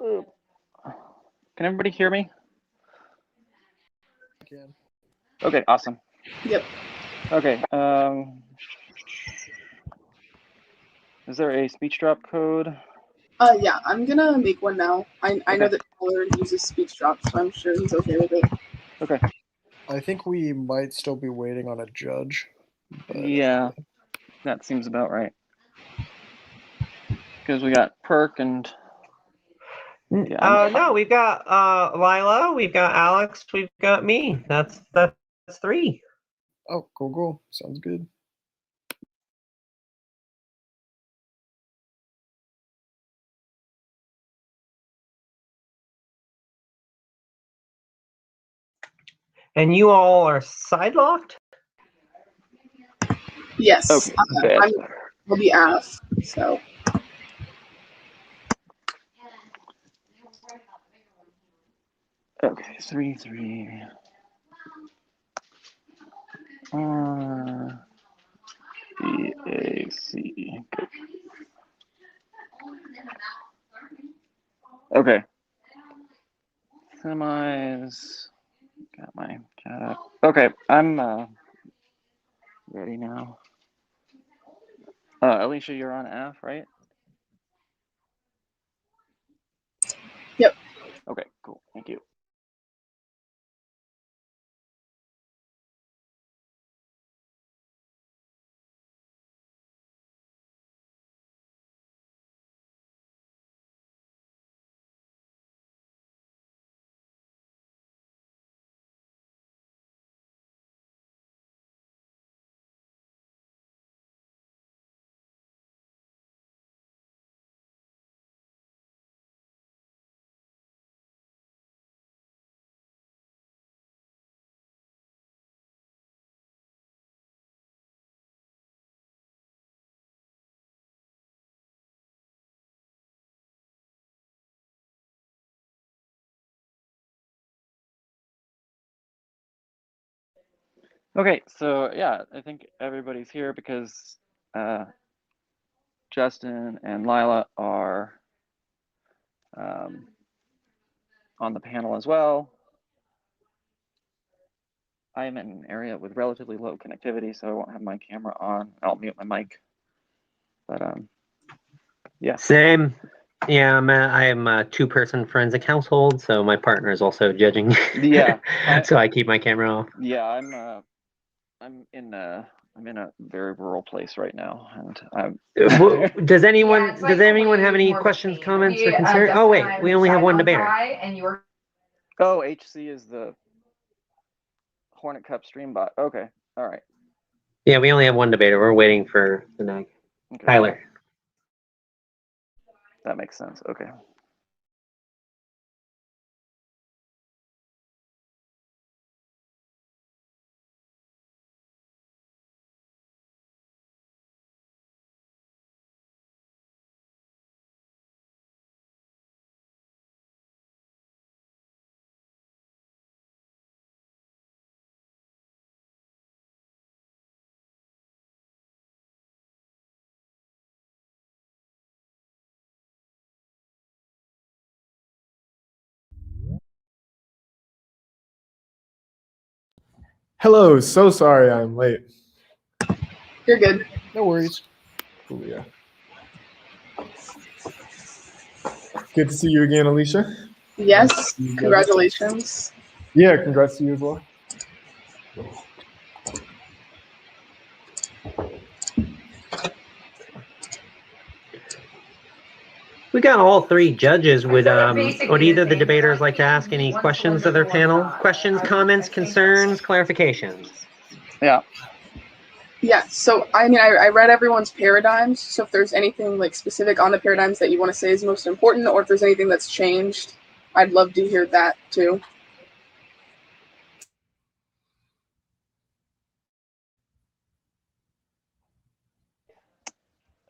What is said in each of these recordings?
Can everybody hear me? I can. Okay, awesome. Yep. Okay. Is there a speech drop code? Yeah, I'm gonna make one now. I know that Tyler uses speech drops, so I'm sure he's okay with it. Okay. I think we might still be waiting on a judge. But, Yeah, that seems about right. Because we got Perk and no, we've got Lila, we've got Alex, we've got me. That's 3. Oh, cool. Sounds good. And you all are side locked? Yes. Okay. I'll be AF, so. Okay, 3-3. BAC. Okay. Semis. Got my cat up. Okay, I'm ready now. Alicia, you're on F, right? Yep. Okay, cool. Thank you. Okay, so yeah, I think everybody's here because Justin and Lila are on the panel as well. I am in an area with relatively low connectivity, so I won't have my camera on. I'll mute my mic. But yeah. Same. Yeah, I am a 2-person forensic household, so my partner is also judging. Yeah. So I keep my camera off. Yeah, I'm in a very rural place right now, and Does anyone have any questions, comments, or concerns? Oh wait, we only have one debater. Oh, HC is the HornetCup stream bot. Okay, all right. Yeah, we only have one debater. We're waiting for the nag. Okay. Tyler. That makes sense. Okay. Hello, so sorry I'm late. You're good. No worries. Cool, yeah. Good to see you again, Alicia. Yes. Congratulations. Yeah, congrats to you as well. We got all 3 judges. Would either of the debaters like to ask any questions of their panel? Questions, comments, concerns, clarifications? Yeah. Yeah, so I read everyone's paradigms, so if there's anything like specific on the paradigms that you want to say is most important, or if there's anything that's changed, I'd love to hear that too.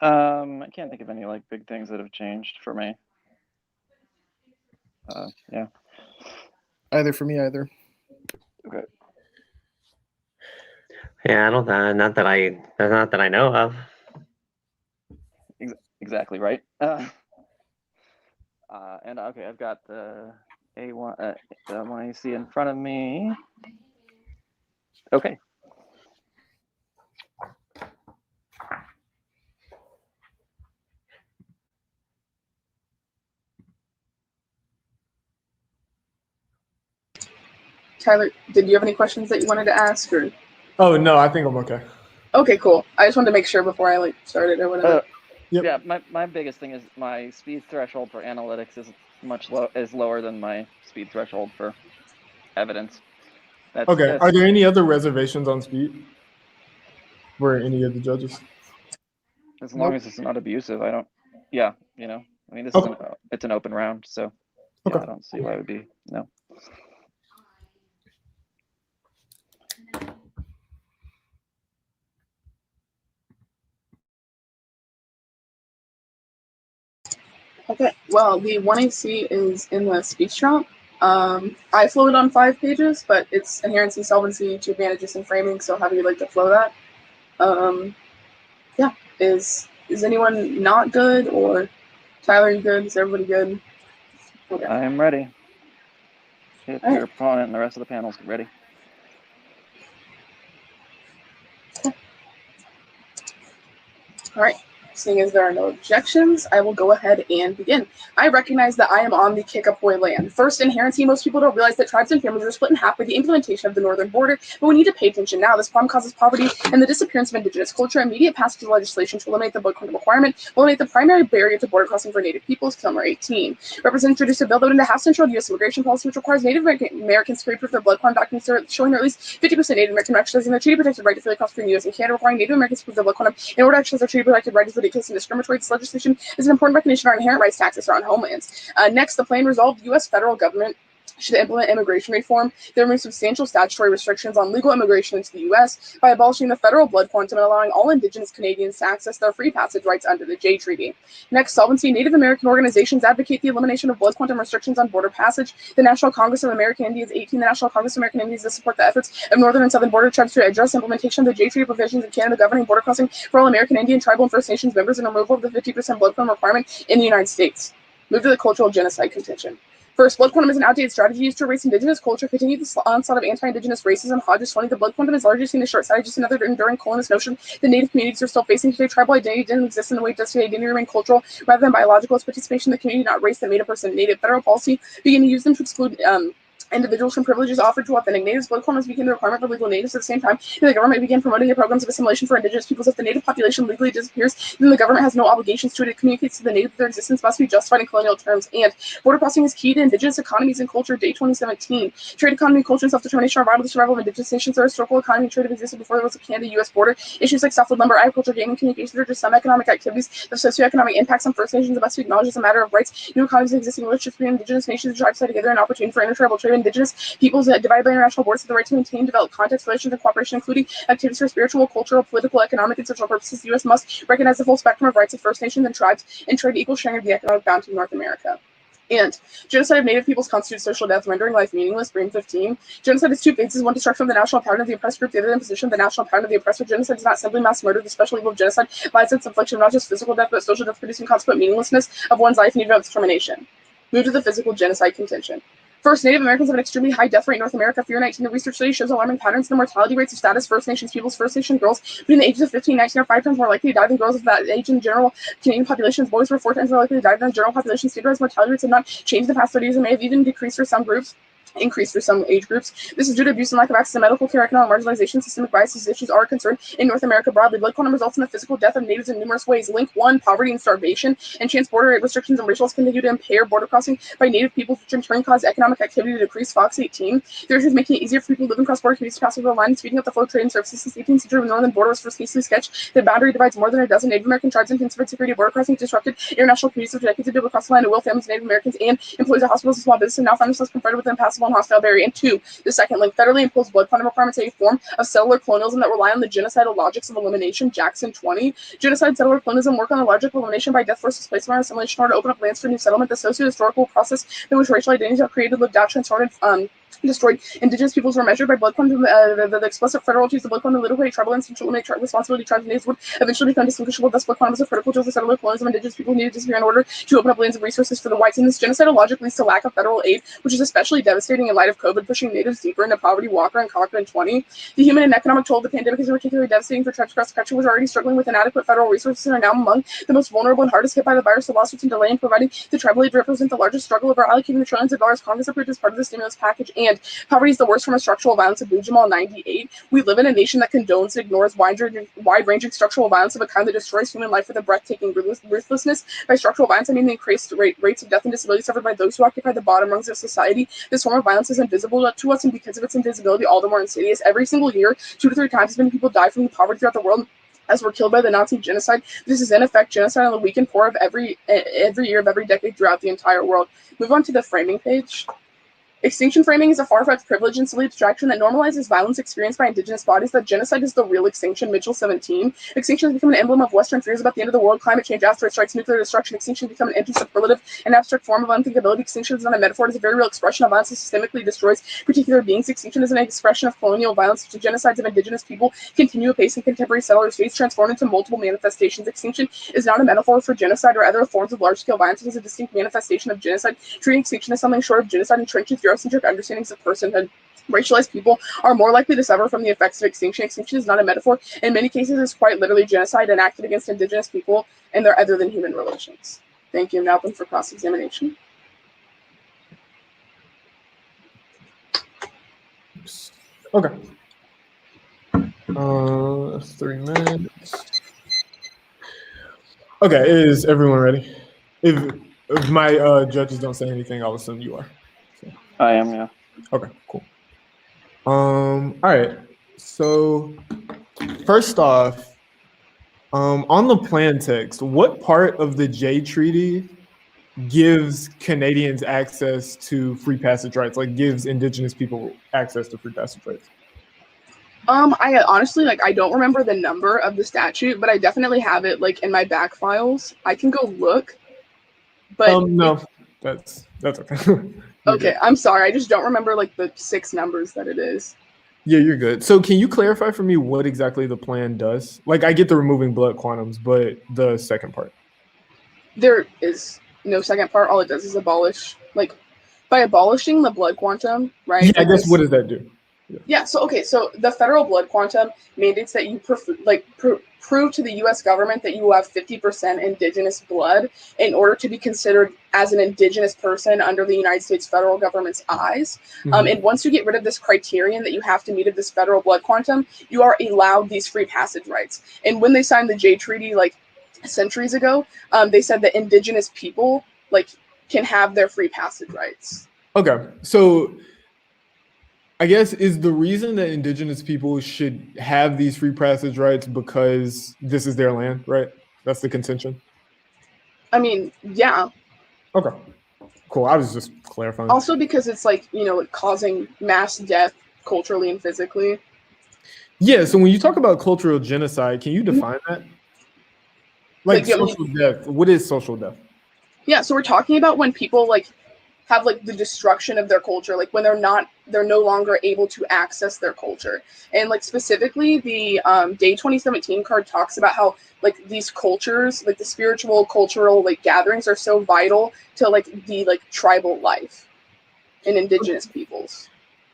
I can't think of any like big things that have changed for me. Yeah. Either for me, either. Okay. Yeah, I don't. Not that I know of. Exactly right. And okay, I've got the A1, the one you see in front of me. Okay. Tyler, did you have any questions that you wanted to ask? Or Oh no, I think I'm okay. okay, cool. I just wanted to make sure before I like started or whatever. Yep. Yeah, my biggest thing is my speed threshold for analytics is lower than my speed threshold for evidence. Okay. Are there any other reservations on speed for any of the judges? As long as it's not abusive, I don't. Yeah, you know, I mean, this is it's an open round, so yeah, Okay. I don't see why it would be no. Okay, well, the 1AC is in the speech trump. I flow it on 5 pages, but it's inherency, solvency, 2 advantages, and framing, so how do you like to flow that? Yeah, is anyone not good, or Tyler, you good? Is everybody good? Okay. I am ready. If All right. your opponent and the rest of the panel's ready. All right. Seeing as there are no objections, I will go ahead and begin. I recognize that I am on the kick-up-boy land. First, inherency, most people don't realize that tribes and families are split in half by the implementation of the northern border, but we need to pay attention now. This problem causes poverty and the disappearance of indigenous culture. Immediate passage of legislation to eliminate the blood quantum requirement will eliminate the primary barrier to border crossing for Native peoples, Kill Number 18. Representatives introduced a bill that would end a half-century U.S. immigration policy which requires Native Americans to prove their blood quantum documents showing they're at least 50% Native American, exercising their treaty-protected right to freely cross between the U.S. and Canada, requiring Native Americans to prove their blood quantum in order to exercise their treaty-protected right to ridiculous and discriminatory. This legislation is an important recognition of our inherent rights to access our own homelands. Next, the plan resolved the U.S. federal government should implement immigration reform that removes substantial statutory restrictions on legal immigration into the U.S. by abolishing the federal blood quantum and allowing all Indigenous Canadians to access their free passage rights under the Jay Treaty. Next, solvency. Native American organizations advocate the elimination of blood quantum restrictions on border passage. The National Congress of American Indians 18, the National Congress of American Indians to support the efforts of northern and southern border tribes to address implementation of the Jay Treaty provisions in Canada governing border crossing for all American Indian, tribal, and First Nations members and removal of the 50% blood quantum requirement in the United States. Move to the cultural genocide contention. First, blood quantum is an outdated strategy used to erase Indigenous culture, continue the onslaught of anti-Indigenous racism. Hodges 20, the blood quantum is largely seen as short-sighted, just another enduring colonist notion that Native communities are still facing today. Tribal identity didn't exist in the way it does today. Identity remained cultural rather than biological. Its participation in the community, not race, that made a person Native. Federal policy began to use them to exclude individuals from privileges offered to authentic natives. Blood quantum became the requirement for legal natives. At the same time, the government began promoting the programs of assimilation for indigenous peoples. If the native population legally disappears, then the government has no obligations to it. It communicates to the native that their existence must be justified in colonial terms. And border crossing is key to indigenous economies and culture. Day 2017. Trade, economy, culture, and self-determination are vital to the survival of indigenous nations. Our historical economy and trade have existed before there was a Canada-U.S. border. Issues like softwood lumber, agriculture, gaming, communications are just some economic activities. The socioeconomic impacts on First Nations must be acknowledged as a matter of rights. New economies and existing relationships between indigenous nations and tribes tie together an opportunity for intertribal trade. Indigenous peoples that divided by international borders have the right to maintain, develop context, relations, and cooperation, including activities for spiritual, cultural, political, economic, and social purposes. The U.S. must recognize the full spectrum of rights of First Nations and tribes and trade equal sharing of the economic bounty of North America. And genocide of Native peoples constitutes social death, rendering life meaningless. Brain 15. Genocide has 2 phases: one, destruction of the national pattern of the oppressed group; the other, imposition of the national pattern of the oppressor. Genocide is not simply mass murder. The special evil of genocide lies in its infliction of not just physical death, but social death, producing consequent meaninglessness of one's life and even of its termination. Move to the physical genocide contention. First, Native Americans have an extremely high death rate in North America. Fear 19, the research study shows alarming patterns in the mortality rates of status First Nations peoples. First Nation girls between the ages of 15 and 19 are 5 times more likely to die than girls of that age in general. Canadian populations, boys were 4 times more likely to die than the general population. Standardized mortality rates have not changed in the past 30 years and may have even decreased for some groups. Increased for some age groups. This is due to abuse and lack of access to medical care, economic marginalization, systemic bias. These issues are a concern in North America broadly. Blood quantum results in the physical death of natives in numerous ways. Link 1, poverty and starvation, and chance border restrictions and racial laws continue to impair border crossing by native peoples, which in turn cause economic activity to decrease. Fox 18. The issue is making it easier for people living cross-border communities to pass over the line and speeding up the flow of trade and services. Since the 18th century, when the northern border was first hastily sketched, the boundary divides more than a dozen Native American tribes and considered security border crossing disrupted international communities for decades to be able to cross the line to will families of Native Americans and employees of hospitals and small businesses and now find themselves confronted with an impassable and hostile barrier. And 2, the second link, federally imposed blood quantum requirements are a form of settler colonialism that rely on the genocidal logics of elimination. Jackson 20. Genocide settler colonialism work on the logic of elimination by death force displacement or assimilation in order to open up lands for new settlement. The socio-historical process in which racial identities are created, lived out, transformed, destroyed indigenous peoples were measured by blood quantum. The explicit federal use of blood quantum literally tribal and to eliminate responsibility tribes and natives would eventually become distinguishable. Thus, blood quantum was a critical tool for settler colonialism. Indigenous people needed to disappear in order to open up lands and resources for the whites. And this genocidal logic leads to lack of federal aid, which is especially devastating in light of COVID pushing natives deeper into poverty. Walker and Cochran 20. The human and economic toll of the pandemic is particularly devastating for tribes across the country, which are already struggling with inadequate federal resources and are now among the most vulnerable and hardest hit by the virus. The lawsuits and delay in providing the tribal aid represent the largest struggle of our allocating the trillions of dollars Congress approved as part of the stimulus package. And poverty is the worst form of structural violence of Jamal 98. We live in a nation that condones and ignores wide-ranging structural violence of a kind that destroys human life with a breathtaking ruthlessness. By structural violence, I mean the increased rates of death and disability suffered by those who occupy the bottom rungs of society. This form of violence is invisible to us, and because of its invisibility, all the more insidious. Every single year, 2 to 3 times as many people die from poverty throughout the world as were killed by the Nazi genocide. This is in effect genocide on the weak and poor of every year of every decade throughout the entire world. Move on to the framing page. Extinction framing is a far-fetched privilege and silly abstraction that normalizes violence experienced by indigenous bodies. That genocide is the real extinction. Mitchell 17. Extinction has become an emblem of Western fears about the end of the world, climate change, asteroid strikes, nuclear destruction. Extinction has become an empty superlative, an abstract form of unthinkability. Extinction is not a metaphor; it is a very real expression of violence that systemically destroys particular beings. Extinction is an expression of colonial violence. The genocides of indigenous people continue apace in contemporary settler states, transformed into multiple manifestations. Extinction is not a metaphor for genocide or other forms of large-scale violence. It is a distinct manifestation of genocide. Treating extinction as something short of genocide entrenches Eurocentric understandings of personhood. Racialized people are more likely to suffer from the effects of extinction. Extinction is not a metaphor. In many cases, it's quite literally genocide enacted against indigenous people and their other than human relations. Thank you. Now open for cross-examination. Okay. 3 minutes. Okay, is everyone ready? If my judges don't say anything, I'll assume you are. So. I am, yeah. Okay, cool. All right. So first off, on the plan text, what part of the Jay Treaty gives Canadians access to free passage rights, like gives Indigenous people access to free passage rights? I honestly, I don't remember the number of the statute, but I definitely have it, in my back files. I can go look, but... No, that's okay. Okay, good. I'm sorry. I just don't remember, the 6 numbers that it is. Yeah, you're good. So can you clarify for me what exactly the plan does? I get the removing blood quantums, but the second part. There is no second part. All it does is abolish, by abolishing the blood quantum, right? Yeah, I guess what does that do? Yeah, so the federal blood quantum mandates that you prove to the U.S. government that you have 50% indigenous blood in order to be considered as an indigenous person under the United States federal government's eyes. Mm-hmm. And once you get rid of this criterion that you have to meet of this federal blood quantum, you are allowed these free passage rights. And when they signed the Jay Treaty, centuries ago, they said that indigenous people, can have their free passage rights. Okay, so I guess is the reason that indigenous people should have these free passage rights because this is their land, right? That's the contention? I mean, yeah. Okay, cool. I was just clarifying. Also because it's causing mass death culturally and physically. Yeah, so when you talk about cultural genocide, can you define that? Social death, what is social death? Yeah, so we're talking about when people have the destruction of their culture, when they're no longer able to access their culture. And specifically the Day 2017 card talks about how these cultures, the spiritual cultural gatherings are so vital to the tribal life in indigenous peoples.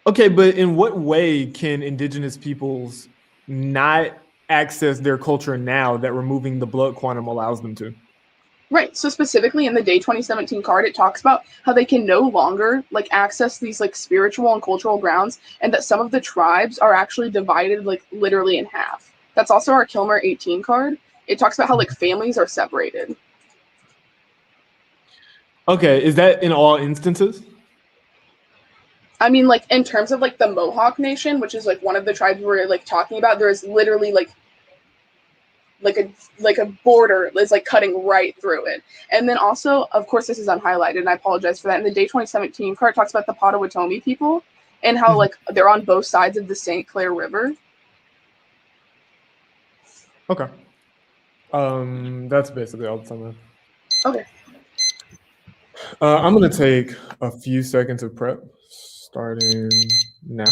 Okay, but in what way can indigenous peoples not access their culture now that removing the blood quantum allows them to? Right. So specifically in the Day 2017 card, it talks about how they can no longer access these spiritual and cultural grounds, and that some of the tribes are actually divided literally in half. That's also our Kilmer 18 card. It talks about how families are separated. Okay, is that in all instances? I mean, in terms of the Mohawk Nation, which is one of the tribes we're talking about, there is literally a border is cutting right through it. And then also, of course, this is unhighlighted, and I apologize for that. In the Day 2017 card talks about the Potawatomi people and how they're on both sides of the St. Clair River. Okay. That's basically all the time. Okay. I'm gonna take a few seconds of prep. Starting now.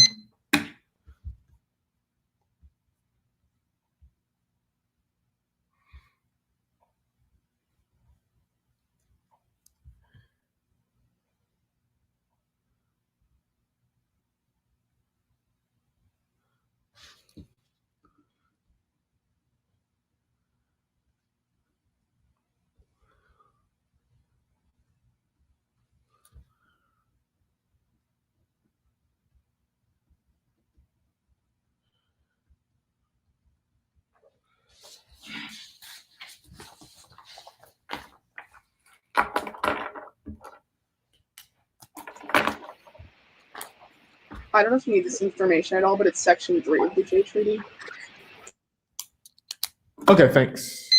I don't know if you need this information at all, but it's Section 3 of the J Treaty. Okay, thanks.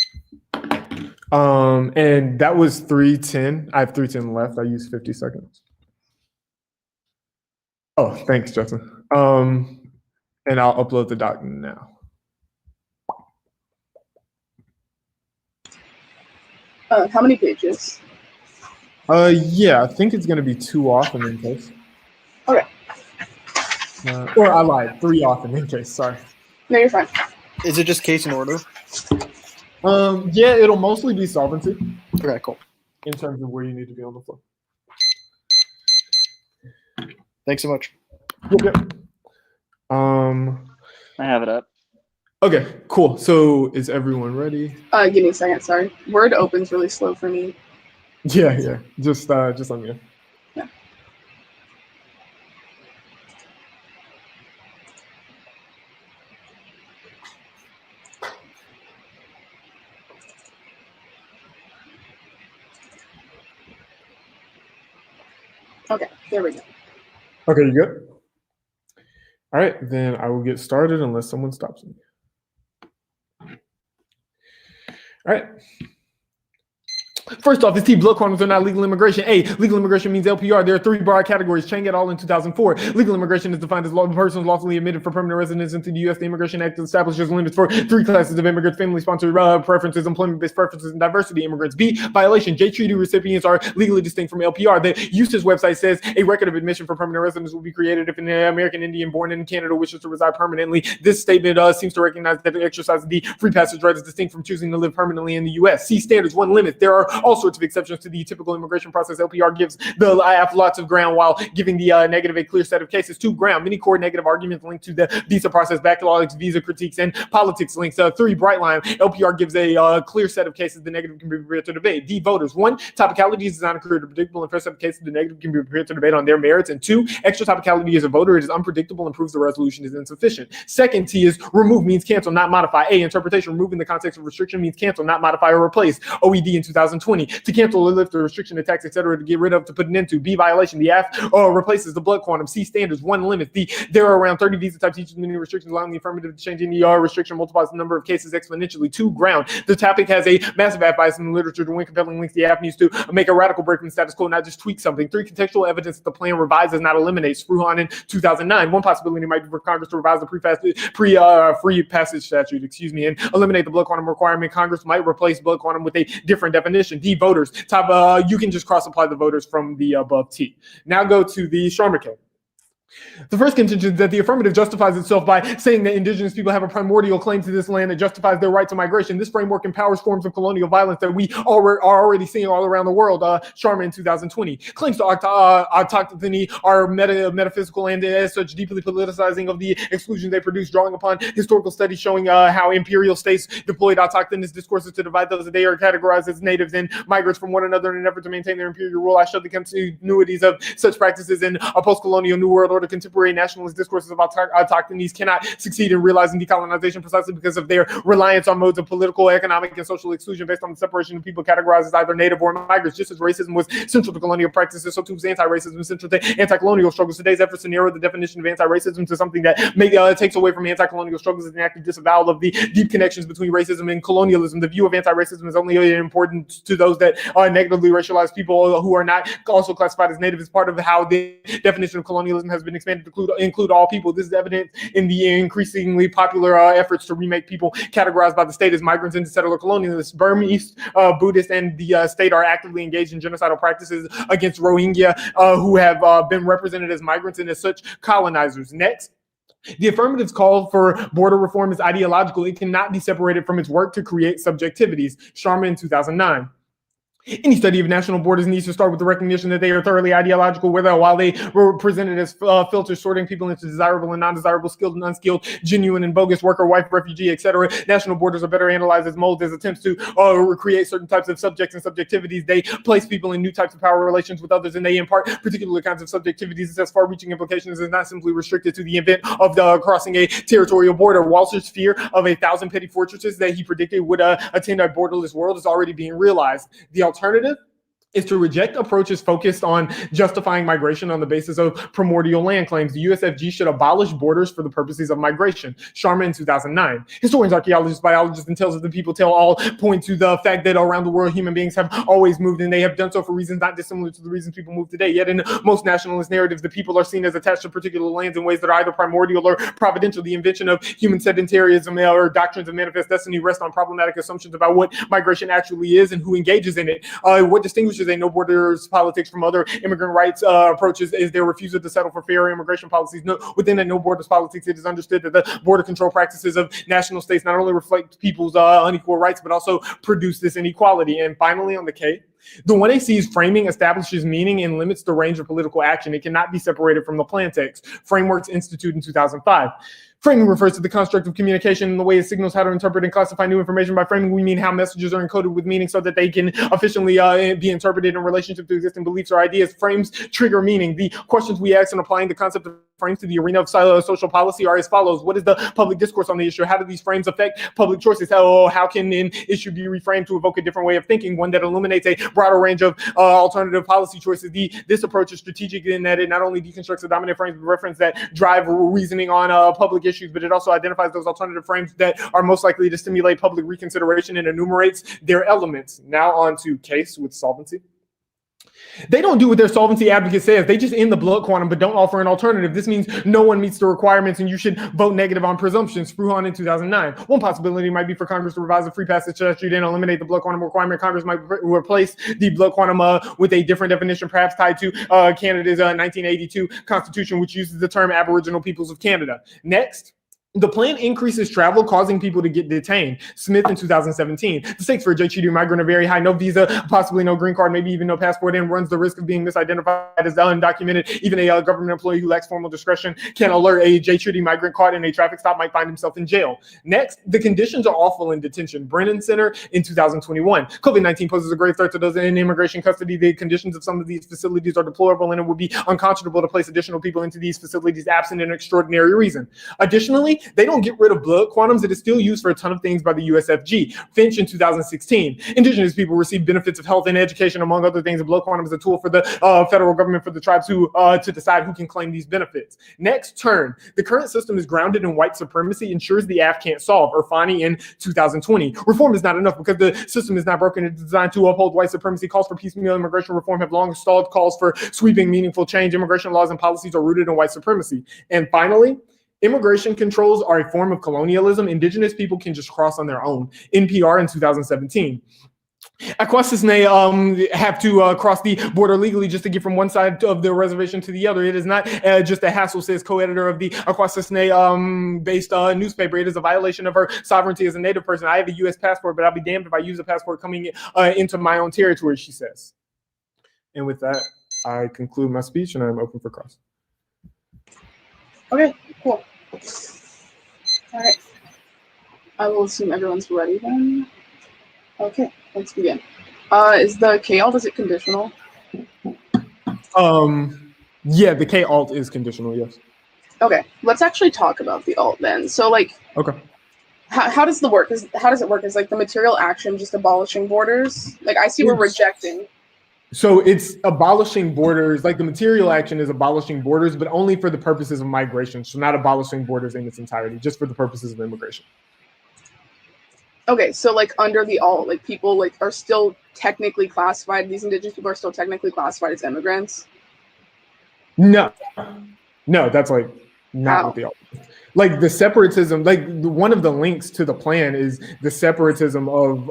And that was 310. I have 310 left. I used 50 seconds. Oh, thanks, Justin. And I'll upload the doc now. How many pages? Yeah, I think it's gonna be 2 off and then case. Okay. Or I lied, 3 off and then case. Sorry. No, you're fine. Is it just case and order? Yeah, it'll mostly be solvency Okay, cool. in terms of where you need to be on the floor. Thanks so much. Yep. I have it up. Okay, cool. So is everyone ready? Give me a second, sorry. Word opens really slow for me. Yeah. Just let me know. Yeah. Okay, there we go. Okay, you good? All right, then I will get started unless someone stops me. All right. First off, is T blood quantities are not legal immigration. A, legal immigration means LPR. There are 3 broad categories. Chang et al. In 2004. Legal immigration is defined as persons lawfully admitted for permanent residence into the U.S. The Immigration Act establishes limits for 3 classes of immigrants: family-sponsored preferences, employment-based preferences, and diversity immigrants. B, violation. J Treaty recipients are legally distinct from LPR. The USCIS website says a record of admission for permanent residence will be created if an American Indian born in Canada wishes to reside permanently. This statement seems to recognize that the exercise of the free passage right is distinct from choosing to live permanently in the U.S. C, standards. 1, limit. There are all sorts of exceptions to the typical immigration process. LPR gives the IF lots of ground while giving the negative a clear set of cases. 2, ground. Many core negative arguments linked to the visa process, backlogs, visa critiques, and politics links. 3, bright line. LPR gives a clear set of cases. The negative can be prepared to debate. D, voters. 1, topicality is not accurate or predictable. In first set of cases, the negative can be prepared to debate on their merits. And 2, extra topicality as a voter, it is unpredictable and proves the resolution is insufficient. Second T is remove means cancel, not modify. A, interpretation. Remove in the context of restriction means cancel, not modify or replace. OED in 2020. To cancel or lift the restriction, the tax, etc., to get rid of, to put an end to. B, violation. The F replaces the blood quantum. C, standards. 1, limit. There are around 30 visa types, each with many restrictions, allowing the affirmative to change any restriction multiplies the number of cases exponentially. 2, ground. The topic has a massive bias in the literature. To win compelling links, the app needs to make a radical break from status quo, not just tweak something. 3, contextual evidence that the plan revises, not eliminates. Spruhan in 2009. One possibility might be for Congress to revise the free passage statute, and eliminate the blood quantum requirement. Congress might replace blood quantum with a different definition. D, voters. You can just cross-apply the voters from the above T. Now go to the Sharma case. The first contention is that the affirmative justifies itself by saying that indigenous people have a primordial claim to this land that justifies their right to migration. This framework empowers forms of colonial violence that we are already seeing all around the world. Sharma in 2020. Claims to autochthony are metaphysical and as such deeply politicizing of the exclusion they produce, drawing upon historical studies showing how imperial states deployed autochthonous discourses to divide those that they are categorized as natives and migrants from one another in an effort to maintain their imperial rule. I show the continuities of such practices in a post-colonial New World Order. Contemporary nationalist discourses about autochthonies cannot succeed in realizing decolonization precisely because of their reliance on modes of political, economic, and social exclusion based on the separation of people categorized as either native or migrants. Just as racism was central to colonial practices, so too was anti-racism central to anti-colonial struggles. Today's efforts to narrow the definition of anti-racism to something that takes away from anti-colonial struggles is an active disavowal of the deep connections between racism and colonialism. The view of anti-racism is only important to those that negatively racialized people who are not also classified as native as part of how the definition of colonialism has been been expanded to include all people. This is evident in the increasingly popular efforts to remake people categorized by the state as migrants into settler colonialists. Burmese, Buddhists, and the state are actively engaged in genocidal practices against Rohingya, who have been represented as migrants and as such colonizers. Next. The affirmative's call for border reform is ideological. It cannot be separated from its work to create subjectivities. Sharma in 2009. Any study of national borders needs to start with the recognition that they are thoroughly ideological, whether while they were presented as filters sorting people into desirable and non-desirable, skilled and unskilled, genuine and bogus, worker, wife, refugee, etc. National borders are better analyzed as molds, as attempts to recreate certain types of subjects and subjectivities. They place people in new types of power relations with others, and they impart particular kinds of subjectivities as far-reaching implications is not simply restricted to the event of crossing a territorial border. Walsh's fear of 1,000 petty fortresses that he predicted would attend a borderless world is already being realized. The alternative is to reject approaches focused on justifying migration on the basis of primordial land claims. The USFG should abolish borders for the purposes of migration. Sharma in 2009. Historians, archaeologists, biologists, and tales of the people tell all point to the fact that around the world human beings have always moved, and they have done so for reasons not dissimilar to the reasons people move today. Yet in most nationalist narratives, the people are seen as attached to particular lands in ways that are either primordial or providential. The invention of human sedentarism or doctrines of manifest destiny rest on problematic assumptions about what migration actually is and who engages in it. What distinguishes a no borders politics from other immigrant rights approaches is their refusal to settle for fair immigration policies. Within a no borders politics, it is understood that the border control practices of national states not only reflect people's unequal rights, but also produce this inequality. And finally, on the K, the 1AC's framing establishes meaning and limits the range of political action. It cannot be separated from the plan text. Frameworks Institute in 2005. Framing refers to the construct of communication and the way it signals how to interpret and classify new information. By framing, we mean how messages are encoded with meaning so that they can efficiently be interpreted in relationship to existing beliefs or ideas. Frames trigger meaning. The questions we ask in applying the concept of frames to the arena of social policy are as follows. What is the public discourse on the issue? How do these frames affect public choices? How can an issue be reframed to evoke a different way of thinking, one that illuminates a broader range of alternative policy choices? This approach is strategic in that it not only deconstructs the dominant frames of reference that drive reasoning on public issues, but it also identifies those alternative frames that are most likely to stimulate public reconsideration and enumerates their elements. Now on to case with solvency. They don't do what their solvency advocate says. They just end the blood quantum, but don't offer an alternative. This means no one meets the requirements, and you should vote negative on presumptions. Fruhan in 2009. One possibility might be for Congress to revise the free passage statute and eliminate the blood quantum requirement. Congress might replace the blood quantum with a different definition, perhaps tied to Canada's 1982 Constitution, which uses the term Aboriginal Peoples of Canada. Next. The plan increases travel, causing people to get detained. Smith in 2017. The stakes for a J-treaty migrant are very high. No visa, possibly no green card, maybe even no passport, and runs the risk of being misidentified as undocumented. Even a government employee who lacks formal discretion can alert a J-treaty migrant caught in a traffic stop might find himself in jail. Next, the conditions are awful in detention. Brennan Center in 2021. COVID-19 poses a grave threat to those in immigration custody. The conditions of some of these facilities are deplorable, and it would be unconscionable to place additional people into these facilities absent an extraordinary reason. Additionally, they don't get rid of blood quantums. It is still used for a ton of things by the USFG. Finch in 2016. Indigenous people receive benefits of health and education, among other things. A blood quantum is a tool for the federal government, for the tribes who to decide who can claim these benefits. Next, Turn. The current system is grounded in white supremacy, ensures the AF can't solve. Irfani in 2020. Reform is not enough because the system is not broken. It's designed to uphold white supremacy. Calls for piecemeal immigration reform have long stalled. Calls for sweeping, meaningful change. Immigration laws and policies are rooted in white supremacy. And finally, immigration controls are a form of colonialism. Indigenous people can just cross on their own. NPR in 2017. Akwesasne have to cross the border legally just to get from one side of the reservation to the other. It is not just a hassle, says co-editor of the Akwesasne based newspaper. It is a violation of her sovereignty as a native person. I have a U.S. passport, but I'll be damned if I use a passport coming into my own territory, she says. And with that, I conclude my speech, and I'm open for cross. Okay, cool. All right. I will assume everyone's ready then. Okay, let's begin. Is the K-alt, is it conditional? Yeah, the K-alt is conditional, yes. Okay, let's actually talk about the alt then. So, like, okay. How does it work? Is like the material action just abolishing borders? Like, I see we're rejecting. So it's abolishing borders, like the material action is abolishing borders, but only for the purposes of migration. So not abolishing borders in its entirety, just for the purposes of immigration. Okay, so like under the alt, like people like are still technically classified, these indigenous people are still technically classified as immigrants? No. No, that's like not How? what the argument. Like the separatism, like one of the links to the plan is the separatism of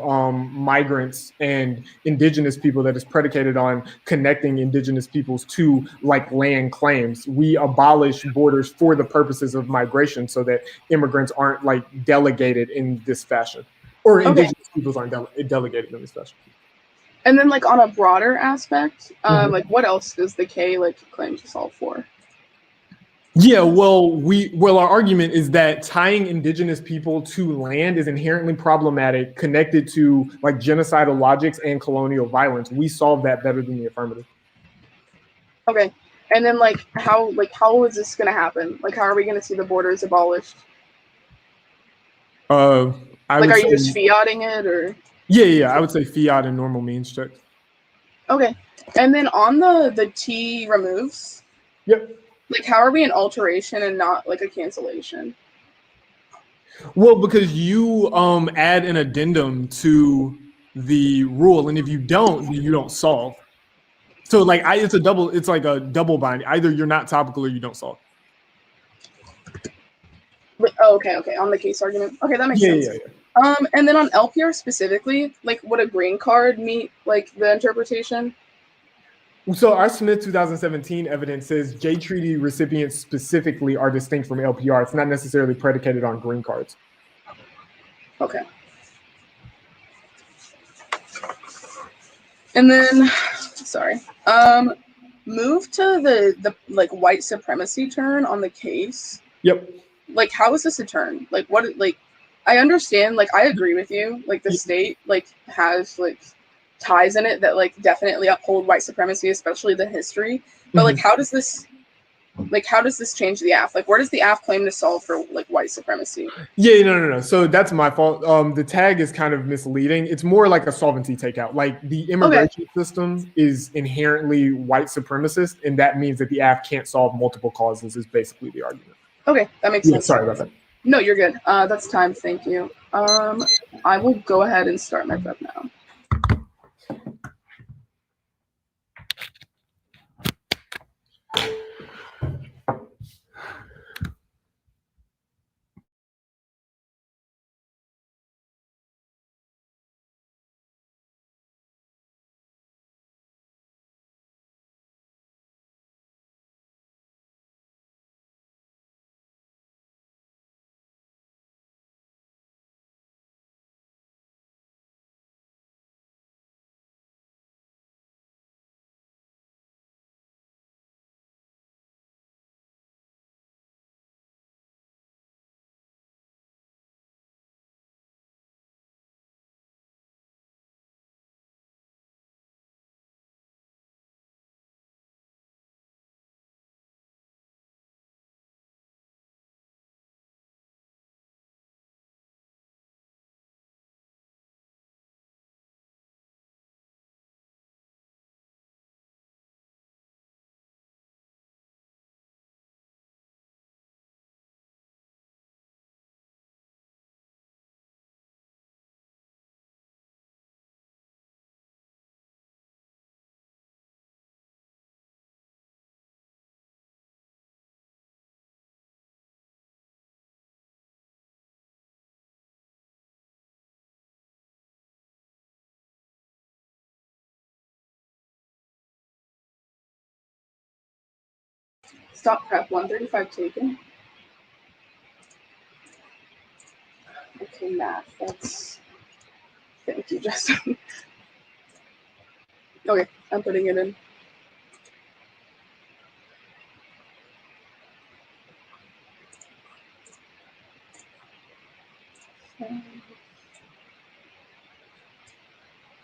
migrants and indigenous people that is predicated on connecting indigenous peoples to like land claims. We abolish borders for the purposes of migration so that immigrants aren't like delegated in this fashion, or indigenous peoples aren't delegated in this fashion. And then like on a broader aspect, like what else does the K like claim to solve for? Yeah, well, our argument is that tying indigenous people to land is inherently problematic, connected to like genocidal logics and colonial violence. We solve that better than the affirmative. Okay. And then like how is this gonna happen? Like how are we gonna see the borders abolished? I Like would are you say, just fiating it or yeah, I would say fiat and normal means checks. okay. And then on the T removes, Yep. like how are we an alteration and not like a cancellation? Well, because you add an addendum to the rule, and if you don't, then you don't solve. So like it's like a double bind. Either you're not topical or you don't solve. But, oh, okay, on the case argument. Okay, that makes sense. Yeah. And then on LPR specifically, like would a green card meet like the interpretation? So our Smith 2017 evidence says J Treaty recipients specifically are distinct from LPR. It's not necessarily predicated on green cards. Okay. And then, sorry, move to the like white supremacy turn on the case. Yep. Like, how is this a turn? Like, what? Like, I understand. Like, I agree with you. Like, the state like has like ties in it that like definitely uphold white supremacy, especially the history. But like, how does this change the AF? Like, where does the AF claim to solve for like white supremacy? Yeah, no. So that's my fault. The tag is kind of misleading. It's more like a solvency takeout. Like the immigration system is inherently white supremacist, and that means that the AF can't solve multiple causes. Is basically the argument. Okay, that makes sense. Sorry about that. No, you're good. That's time. Thank you. I will go ahead and start my prep now. Stop prep 135 taken. Okay, math. That's. Thank you, Justin. Okay, I'm putting it in.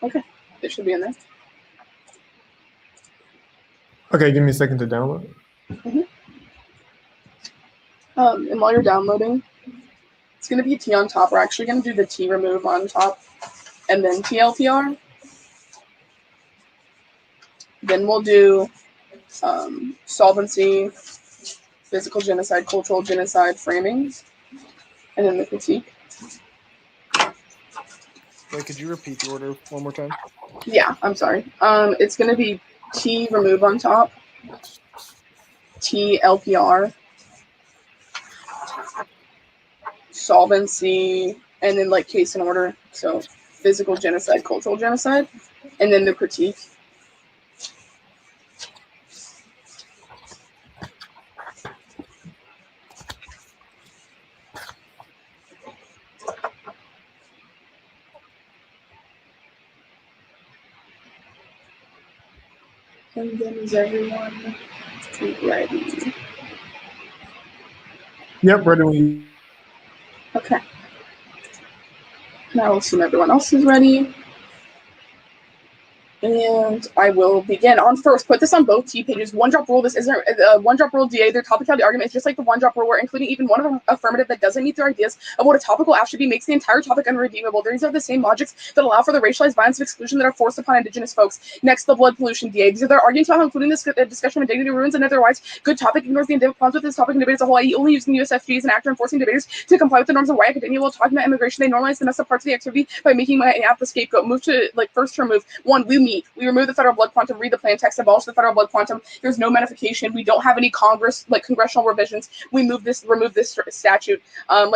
Okay, it should be in there. Okay, give me a second to download. And while you're downloading, it's going to be T on top. We're actually going to do the T remove on top and then TLPR. Then we'll do solvency, physical genocide, cultural genocide framings, and then the critique. Wait, could you repeat the order one more time? Yeah, I'm sorry. It's going to be T remove on top, T, LPR, solvency, and then like case and order. So physical genocide, cultural genocide, and then the critique. And then is everyone ready? Yep, ready when you. Okay. Now I'll assume everyone else is ready. And I will begin on first. Put this on both T pages. One drop rule. This isn't a one drop rule DA. Their topicality argument is just like the one drop rule, where including even one of them affirmative that doesn't meet their ideas of what a topical app should be makes the entire topic unredeemable. These are the same logics that allow for the racialized violence and exclusion that are forced upon Indigenous folks. Next, the blood pollution DA. These are their arguments about how including this discussion of dignity ruins and otherwise good topic ignores the endemic problems with this topic and debate as a whole, i.e. only using USFG as an actor and forcing debaters to comply with the norms of white academia while talking about immigration. They normalize the messed up parts of the activity by making my app the scapegoat. Move to first term move. One, we remove the federal blood quantum, read the plain text, abolish the federal blood quantum. There's no modification. We don't have any congressional revisions. We remove this statute.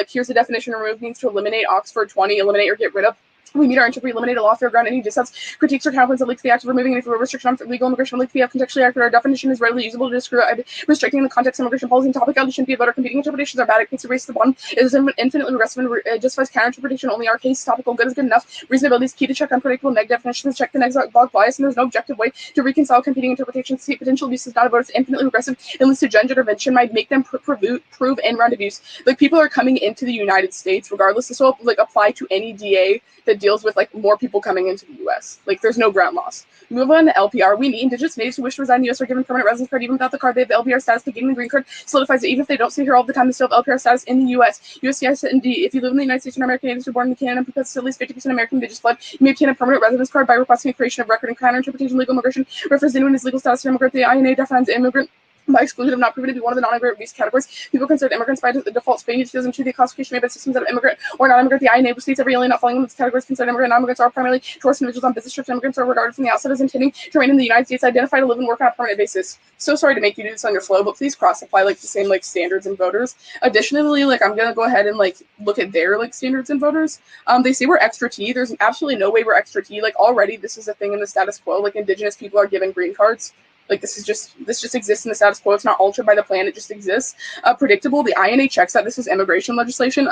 Here's the definition. Remove means to eliminate. Oxford 20, eliminate or get rid of. We meet our interpret, eliminate a law, fair ground, any dissents, critiques, or counterpoints that leaks the act of removing any restriction on legal immigration. Leaks the act contextually accurate. Our definition is readily usable to describe restricting the context of immigration policy and topicality shouldn't be about our competing interpretations are bad. It makes the race the one. It is infinitely regressive and justifies counter-interpretation. Only our case topical good is good enough. Reasonability is key to check unpredictable neg definitions, check the next log bias, and there's no objective way to reconcile competing interpretations. See, potential abuse is not about it's infinitely regressive and leads to judge intervention might make them prove end-round abuse. Like, people are coming into the United States regardless. This will apply to any DA that deals with more people coming into the U.S. There's no ground loss. Move on to LPR. We need Indigenous natives who wish to reside in the U.S. are given permanent residence card even without the card. They have the LPR status. The getting the green card solidifies it. Even if they don't stay here all the time, they still have LPR status in the U.S. USCIS and D. If you live in the United States and are American natives who are born in Canada and possess at least 50% American Indigenous blood, you may obtain a permanent residence card by requesting a creation of record and counter interpretation legal immigration. Refers to anyone whose legal status to immigrant. The INA defines immigrant by exclusion of not proven to be one of the non-immigrant abuse categories. People considered immigrants by default. Spain 2002, the classification made by systems of immigrant or non-immigrant. The INA states every alien not falling in this category is considered immigrant. Non-immigrants are primarily tourist individuals on business trips. Immigrants are regarded from the outset as intending to remain in the United States, identify to live and work on a permanent basis. So sorry to make you do this on your flow, but please cross-apply the same standards and voters. Additionally, I'm gonna go ahead and look at their standards and voters. They say we're extra T. There's absolutely no way we're extra T. Already this is a thing in the status quo. Indigenous people are given green cards. This just exists in the status quo. It's not altered by the plan. It just exists. Predictable. The INA checks that. This is immigration legislation.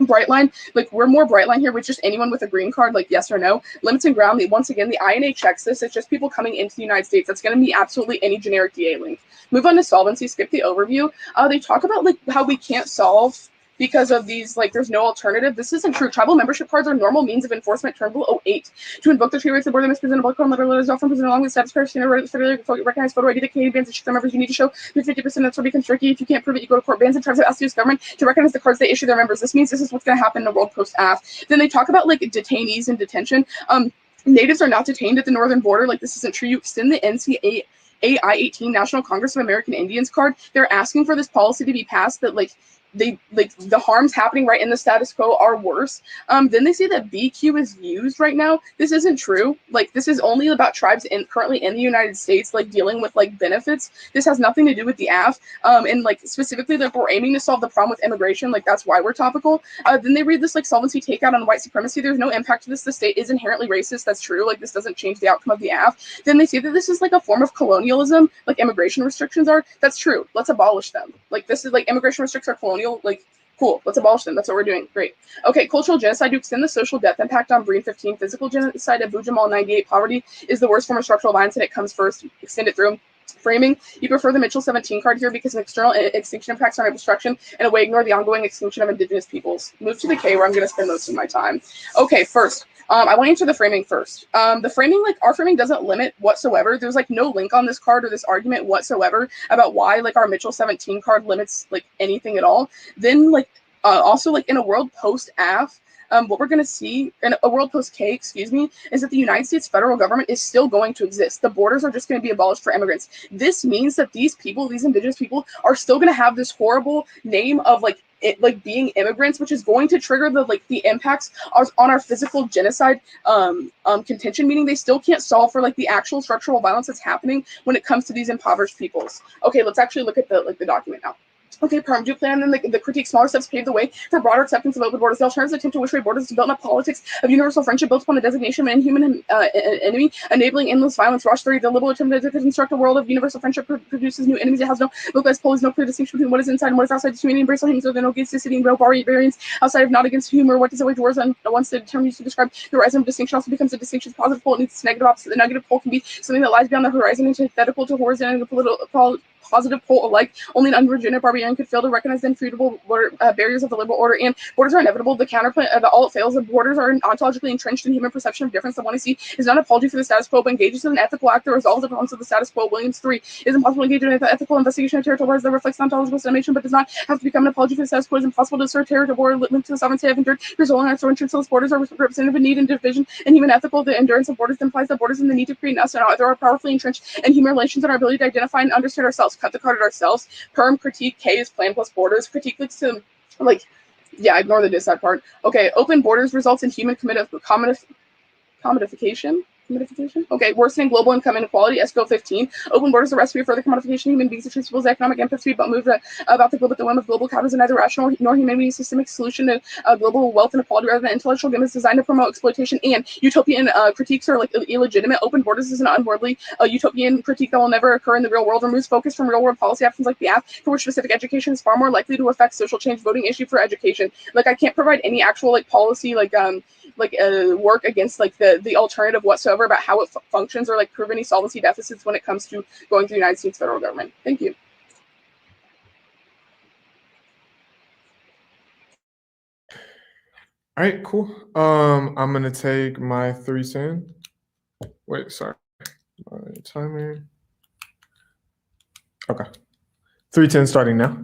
Brightline, we're more Brightline here with just anyone with a green card, yes or no. Limits and ground. Once again, the INA checks this. It's just people coming into the United States. That's going to be absolutely any generic DA link. Move on to solvency. Skip the overview. They talk about how we can't solve because of these, there's no alternative. This isn't true. Tribal membership cards are normal means of enforcement. Term Rule 08. To invoke the treaty rights of the board, they must present a blood card letter is often presented along with status card, federally recognized photo ID that Canadian bans and their members. You need to show 50% that's already constricted. If you can't prove it, you go to court. Bans and tribes have asked the U.S. government to recognize the cards they issue their members. This means this is what's going to happen in the world post-AF. Then they talk about detainees in detention. Natives are not detained at the northern border. This isn't true. You extend the NCAA I-18 National Congress of American Indians card. They're asking for this policy to be passed that the harms happening right in the status quo are worse. Then they say that BQ is used right now. This isn't true. This is only about tribes currently in the United States, dealing with benefits. This has nothing to do with the AF. And specifically, we're aiming to solve the problem with immigration. That's why we're topical. Then they read this solvency takeout on white supremacy. There's no impact to this. The state is inherently racist. That's true. This doesn't change the outcome of the AF. Then they say that this is a form of colonialism, immigration restrictions are. That's true. Let's abolish them. This is immigration restrictions are colonial. Cool, let's abolish them. That's what we're doing. Great. Okay, cultural genocide to extend the social death impact on Breen 15. Physical genocide at Bujamal 98. Poverty is the worst form of structural violence and it comes first. Extend it through. Framing, you prefer the Mitchell 17 card here because of external extinction impacts on destruction and a way ignore the ongoing extinction of indigenous peoples. Move to the K where I'm going to spend most of my time. Okay, first. I want to answer the framing first. The framing, our framing doesn't limit whatsoever. There's no link on this card or this argument whatsoever about why our Mitchell 17 card limits anything at all. Then also in a world post-AF, what we're going to see in a world post K, excuse me, is that the United States federal government is still going to exist. The borders are just going to be abolished for immigrants. This means that these people, these indigenous people, are still going to have this horrible name of like being immigrants, which is going to trigger the impacts on our physical genocide contention, meaning they still can't solve for like the actual structural violence that's happening when it comes to these impoverished peoples. Okay, let's actually look at the document now. Okay, Perm, do plan then the critique smaller steps pave the way for broader acceptance of open borders. The alternatives attempt to wish away borders to build up politics of universal friendship built upon the designation of an inhuman enemy, enabling endless violence. Rosh 3, the liberal attempt to construct a world of universal friendship produces new enemies. It has no localized poles, no clear distinction between what is inside and what is outside the community. Embrace all humans with no against city and barbarians outside of not against humor. What does it wage wars on once the term used to describe the horizon of distinction also becomes a distinction positive pole. It needs its negative opposite. The negative pole can be something that lies beyond the horizon, antithetical to horizon and political positive pole alike. Only an unregenerate barbarian could fail to recognize the infutable barriers of the liberal order, and borders are inevitable. The counterpoint of all it fails. The borders are ontologically entrenched in human perception of difference. The one I see is not an apology for the status quo, but engages in an ethical act that resolves the problems of the status quo. Williams 3 is impossible to engage in an ethical investigation of territorial borders that reflects ontological estimation, but does not have to become an apology for the status quo. It is impossible to assert territorial linked to the sovereignty of endured resolving our entrance borders are representative of need and division and human ethical. The endurance of borders implies that borders and the need to create us and there are powerfully entrenched in human relations and our ability to identify and understand ourselves. Cut the card at ourselves. Perm critique K is plan plus borders. Critique looks to ignore the decide part. Okay, open borders results in human commodification. Okay, worsening global income inequality. SGO 15. Open borders are a recipe for further commodification. Human beings achieve people's economic empathy, but move about the globe at the whim of global capitalism, neither rational nor humanity's systemic solution to global wealth inequality, rather than intellectual gimmicks designed to promote exploitation. And utopian critiques are illegitimate. Open borders is an unworldly utopian critique that will never occur in the real world. Removes focus from real world policy actions like the app, for which specific education is far more likely to affect social change. Voting issue for education. I can't provide any actual policy work against the alternative whatsoever about how it functions or prove any solvency deficits when it comes to going through the United States federal government. Thank you. All right, cool. I'm gonna take my 310. Wait, sorry. My timer. Okay. 310 starting now.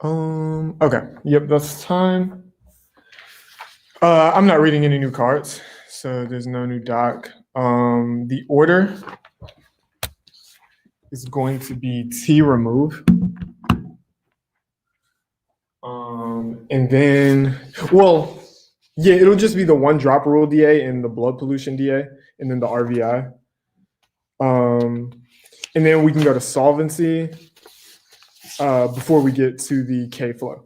Okay. Yep, that's time. I'm not reading any new cards, so there's no new doc. The order is going to be T remove. And then, well, yeah, it'll just be the one drop rule DA and the blood pollution DA, and then the RVI. And then we can go to solvency before we get to the K flow.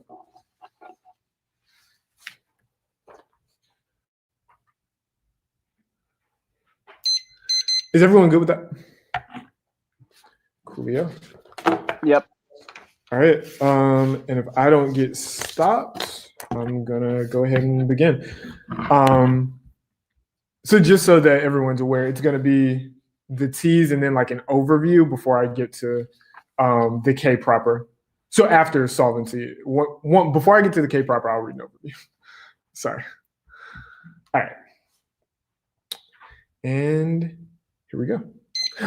Is everyone good with that? Coolio. Yep. All right. And if I don't get stopped, I'm gonna go ahead and begin. So just so that everyone's aware, it's gonna be the T's and then like an overview before I get to the K proper. So after solvency, before I get to the K proper, I'll read an overview. Sorry. All right. And here we go.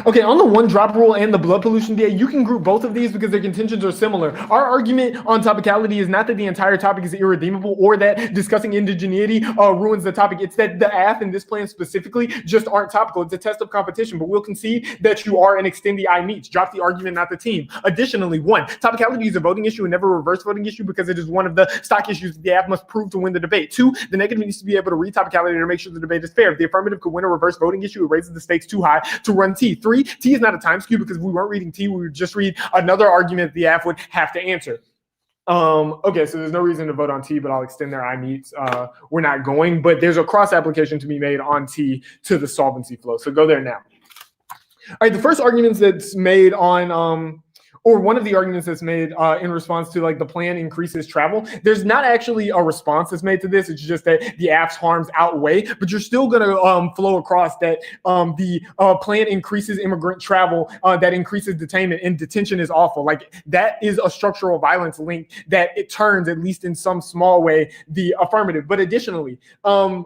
Okay, on the one drop rule and the blood pollution DA, you can group both of these because their contentions are similar. Our argument on topicality is not that the entire topic is irredeemable or that discussing indigeneity ruins the topic. It's that the AF in this plan specifically just aren't topical. It's a test of competition, but we'll concede that you are and extend the I meets. Drop the argument, not the team. Additionally, one, topicality is a voting issue and never a reverse voting issue because it is one of the stock issues the AF must prove to win the debate. Two, the negative needs to be able to read topicality to make sure the debate is fair. If the affirmative could win a reverse voting issue, it raises the stakes too high to run T. Three, T is not a time skew because we weren't reading T. We would just read another argument the AF would have to answer. Okay, so there's no reason to vote on T, but I'll extend their I meets. We're not going, but there's a cross application to be made on T to the solvency flow. So go there now. All right, the first arguments that's made on or one of the arguments that's made in response to like the plan increases travel. There's not actually a response that's made to this. It's just that the AF's harms outweigh, but you're still going to flow across that the plan increases immigrant travel, that increases detainment, and detention is awful. Like that is a structural violence link that it turns, at least in some small way, the affirmative. But additionally,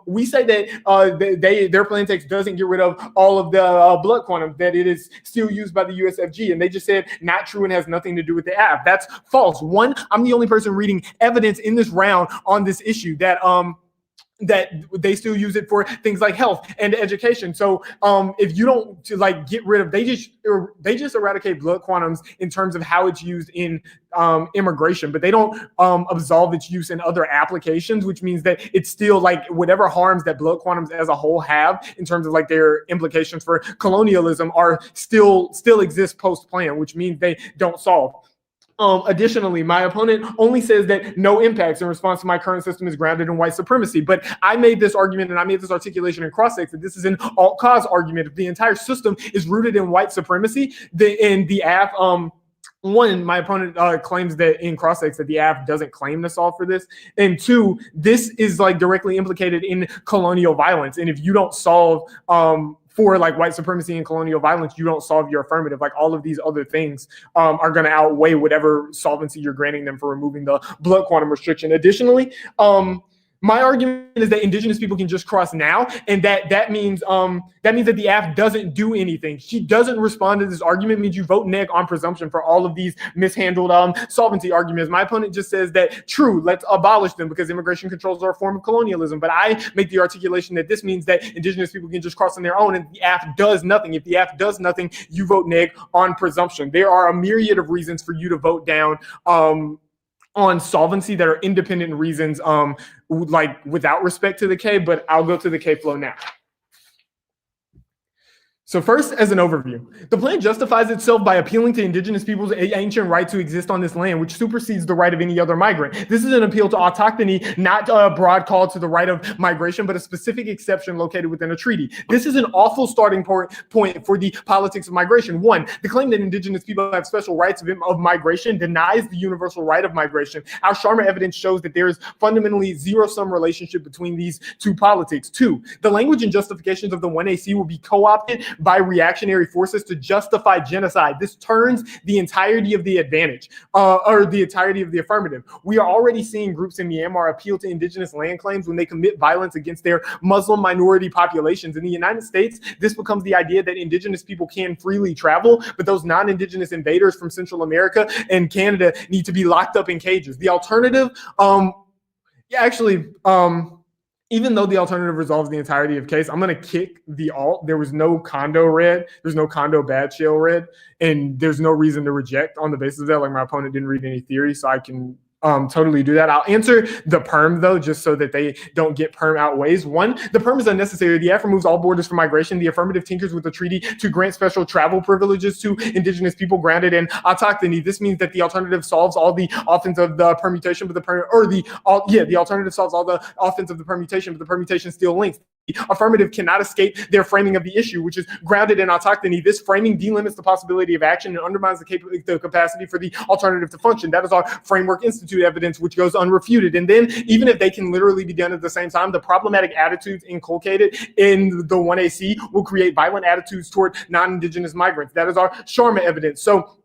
we say that their plan text doesn't get rid of all of the blood quantum, that it is still used by the USFG, and they just said not true and has nothing to do with the AF. That's false. One, I'm the only person reading evidence in this round on this issue that they still use it for things like health and education. So if you don't like get rid of, they just eradicate blood quantums in terms of how it's used in immigration, but they don't absolve its use in other applications, which means that it's still like whatever harms that blood quantums as a whole have in terms of like their implications for colonialism are still exist post plan, which means they don't solve. Additionally, my opponent only says that no impacts in response to my current system is grounded in white supremacy. But I made this argument and I made this articulation in cross-sex that this is an alt-cause argument. If the entire system is rooted in white supremacy, in the AF, one, my opponent claims that in cross-sex that the AF doesn't claim to solve for this. And two, this is like directly implicated in colonial violence. And if you don't solve for like white supremacy and colonial violence, you don't solve your affirmative. Like all of these other things are going to outweigh whatever solvency you're granting them for removing the blood quantum restriction. Additionally, my argument is that indigenous people can just cross now, and that means that the AF doesn't do anything. She doesn't respond to this argument. Means you vote neg on presumption for all of these mishandled solvency arguments. My opponent just says that true, let's abolish them because immigration controls are a form of colonialism. But I make the articulation that this means that indigenous people can just cross on their own, and the AF does nothing. If the AF does nothing, you vote neg on presumption. There are a myriad of reasons for you to vote down on solvency that are independent reasons, like without respect to the K, but I'll go to the K flow now. So first, as an overview, the plan justifies itself by appealing to indigenous people's ancient right to exist on this land, which supersedes the right of any other migrant. This is an appeal to autochthony, not a broad call to the right of migration, but a specific exception located within a treaty. This is an awful starting point for the politics of migration. One, the claim that indigenous people have special rights of migration denies the universal right of migration. Our Sharma evidence shows that there is fundamentally zero-sum relationship between these two politics. Two, the language and justifications of the 1AC will be co-opted by reactionary forces to justify genocide. This turns the entirety of the advantage, or the entirety of the affirmative. We are already seeing groups in Myanmar appeal to indigenous land claims when they commit violence against their Muslim minority populations. In the United States, this becomes the idea that indigenous people can freely travel, but those non-indigenous invaders from Central America and Canada need to be locked up in cages. The alternative, even though the alternative resolves the entirety of case, I'm going to kick the alt. There was no condo red. There's no condo bad shell red. And there's no reason to reject on the basis of that. Like, my opponent didn't read any theory, so I can totally do that. I'll answer the perm, though, just so that they don't get perm outweighs. One, the perm is unnecessary. The act removes all borders for migration. The affirmative tinkers with the treaty to grant special travel privileges to indigenous people grounded in autochthony. This means that the alternative solves all the offense of the permutation, but the alternative solves all the offense of the permutation, but the permutation still links. The affirmative cannot escape their framing of the issue, which is grounded in autochthony. This framing delimits the possibility of action and undermines the capacity for the alternative to function. That is our Framework Institute evidence, which goes unrefuted. And then, even if they can literally be done at the same time, the problematic attitudes inculcated in the 1AC will create violent attitudes toward non-indigenous migrants. That is our Sharma evidence. So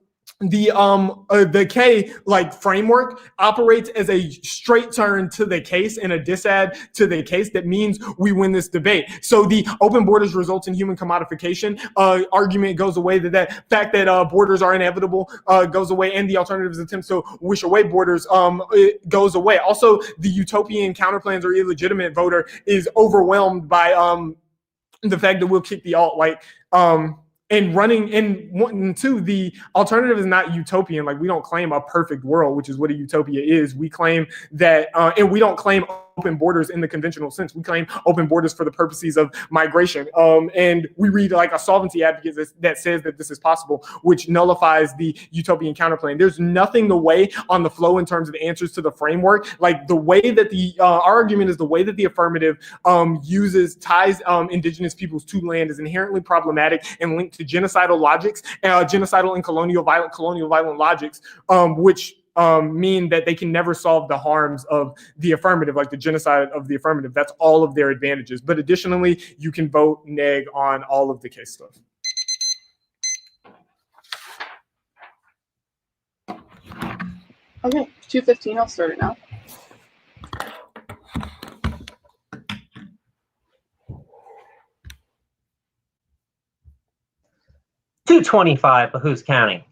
the K framework operates as a straight turn to the case and a disad to the case. That means we win this debate. So the open borders results in human commodification argument goes away. That fact that borders are inevitable goes away, and the alternative's attempts to wish away borders it goes away. Also, the utopian counterplans or illegitimate voter is overwhelmed by the fact that we'll kick the alt and running. And two, the alternative is not utopian. Like, we don't claim a perfect world, which is what a utopia is. We claim that, and we don't claim open borders in the conventional sense. We claim open borders for the purposes of migration. And we read like a solvency advocate that says that this is possible, which nullifies the utopian counterplan. There's nothing the way on the flow in terms of answers to the framework. Like, the way that our argument is the way that the affirmative ties indigenous peoples to land is inherently problematic and linked to genocidal logics, genocidal and colonial violent logics, which mean that they can never solve the harms of the affirmative, like the genocide of the affirmative. That's all of their advantages. But additionally, you can vote neg on all of the case stuff. Okay, 2:15. I'll start it now. $225, but who's counting?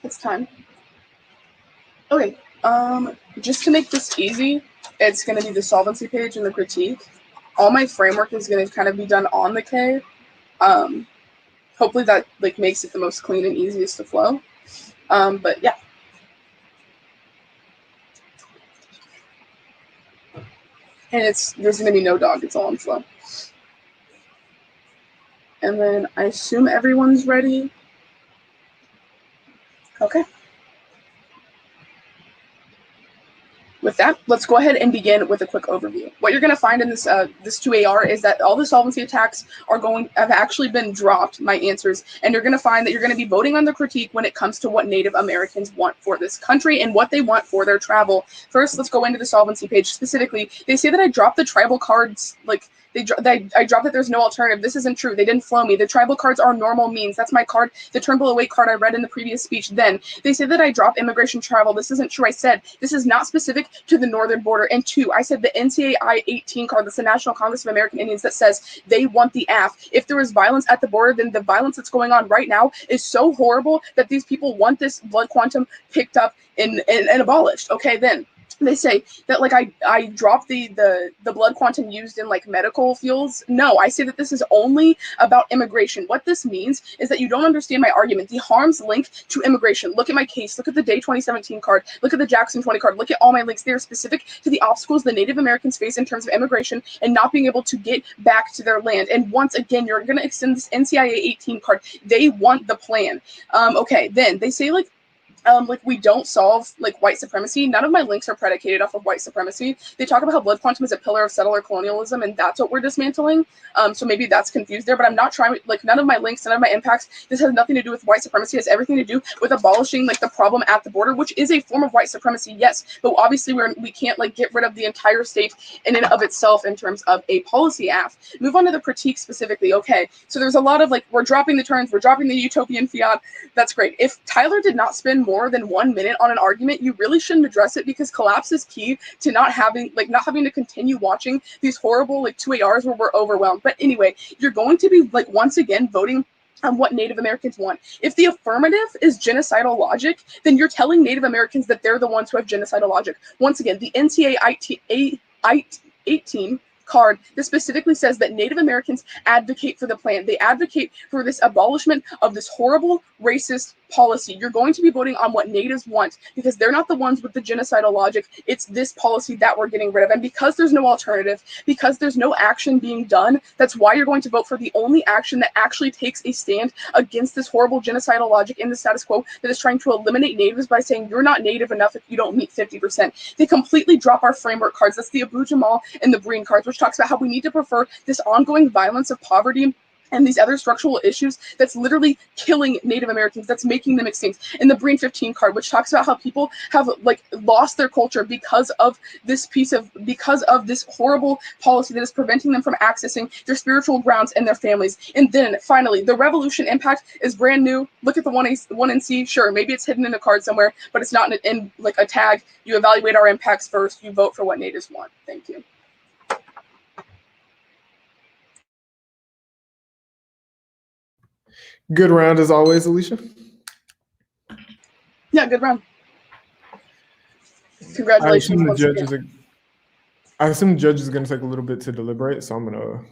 It's time. Okay. Just to make this easy, it's going to be the solvency page and the critique. All my framework is going to kind of be done on the K. Hopefully that like makes it the most clean and easiest to flow. But yeah. And there's going to be no dog. It's all on flow. And then I assume everyone's ready. Okay. With that, let's go ahead and begin with a quick overview. What you're going to find in this 2AR is that all the solvency attacks have actually been dropped, my answers, and you're going to find that you're going to be voting on the critique when it comes to what Native Americans want for this country and what they want for their travel. First, let's go into the solvency page. Specifically, they say that I dropped the tribal cards, like, I dropped that there's no alternative. This isn't true. They didn't flow me. The tribal cards are normal means. That's my card, the turn below weight card I read in the previous speech. Then they say that I dropped immigration travel. This isn't true. I said this is not specific to the northern border. And two, I said the NCAI 18 card, that's the National Congress of American Indians, that says they want the AF. If there is violence at the border, then the violence that's going on right now is so horrible that these people want this blood quantum picked up and abolished. Okay, then they say that like I dropped the blood quantum used in like medical fields. No, I say that this is only about immigration. What this means is that you don't understand my argument. The harms link to immigration. Look at my case. Look at the Day 2017 card. Look at the Jackson 20 card. Look at all my links. They are specific to the obstacles the Native Americans face in terms of immigration and not being able to get back to their land. And once again, you're going to extend this NCIA 18 card. They want the plan. Okay, then they say like we don't solve like white supremacy. None of my links are predicated off of white supremacy. They talk about how blood quantum is a pillar of settler colonialism, and that's what we're dismantling. So maybe that's confused there, but I'm not trying. Like none of my links, none of my impacts. This has nothing to do with white supremacy. It has everything to do with abolishing like the problem at the border, which is a form of white supremacy, yes. But obviously we can't like get rid of the entire state in and of itself in terms of a policy act. Move on to the critique specifically. Okay, so there's a lot of like we're dropping the turns, we're dropping the utopian fiat. That's great. If Tyler did not spend more than 1 minute on an argument, you really shouldn't address it because collapse is key to not having to continue watching these horrible like 2ARs where we're overwhelmed. But anyway, you're going to be like once again voting on what Native Americans want. If the affirmative is genocidal logic, then you're telling Native Americans that they're the ones who have genocidal logic. Once again, the NCAA 18 card that specifically says that Native Americans advocate for the plan. They advocate for this abolishment of this horrible racist policy. You're going to be voting on what natives want because they're not the ones with the genocidal logic. It's this policy that we're getting rid of. And because there's no alternative, because there's no action being done, that's why you're going to vote for the only action that actually takes a stand against this horrible genocidal logic in the status quo that is trying to eliminate natives by saying you're not native enough if you don't meet 50%. They completely drop our framework cards. That's the Abu Jamal and the Breen cards, which talks about how we need to prefer this ongoing violence of poverty and these other structural issues that's literally killing Native Americans, that's making them extinct. And the Breen 15 card, which talks about how people have like lost their culture because of this horrible policy that is preventing them from accessing their spiritual grounds and their families. And then finally, the revolution impact is brand new. Look at the 1NC. Sure, maybe it's hidden in a card somewhere, but it's not in like a tag. You evaluate our impacts first. You vote for what natives want. Thank you. Good round as always, Alicia. Yeah, good round. I Congratulations assume the once judges again. I assume the judge is going to take a little bit to deliberate, so I'm going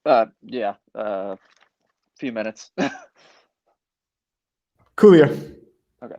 to. Yeah, few minutes. Coolio. Okay.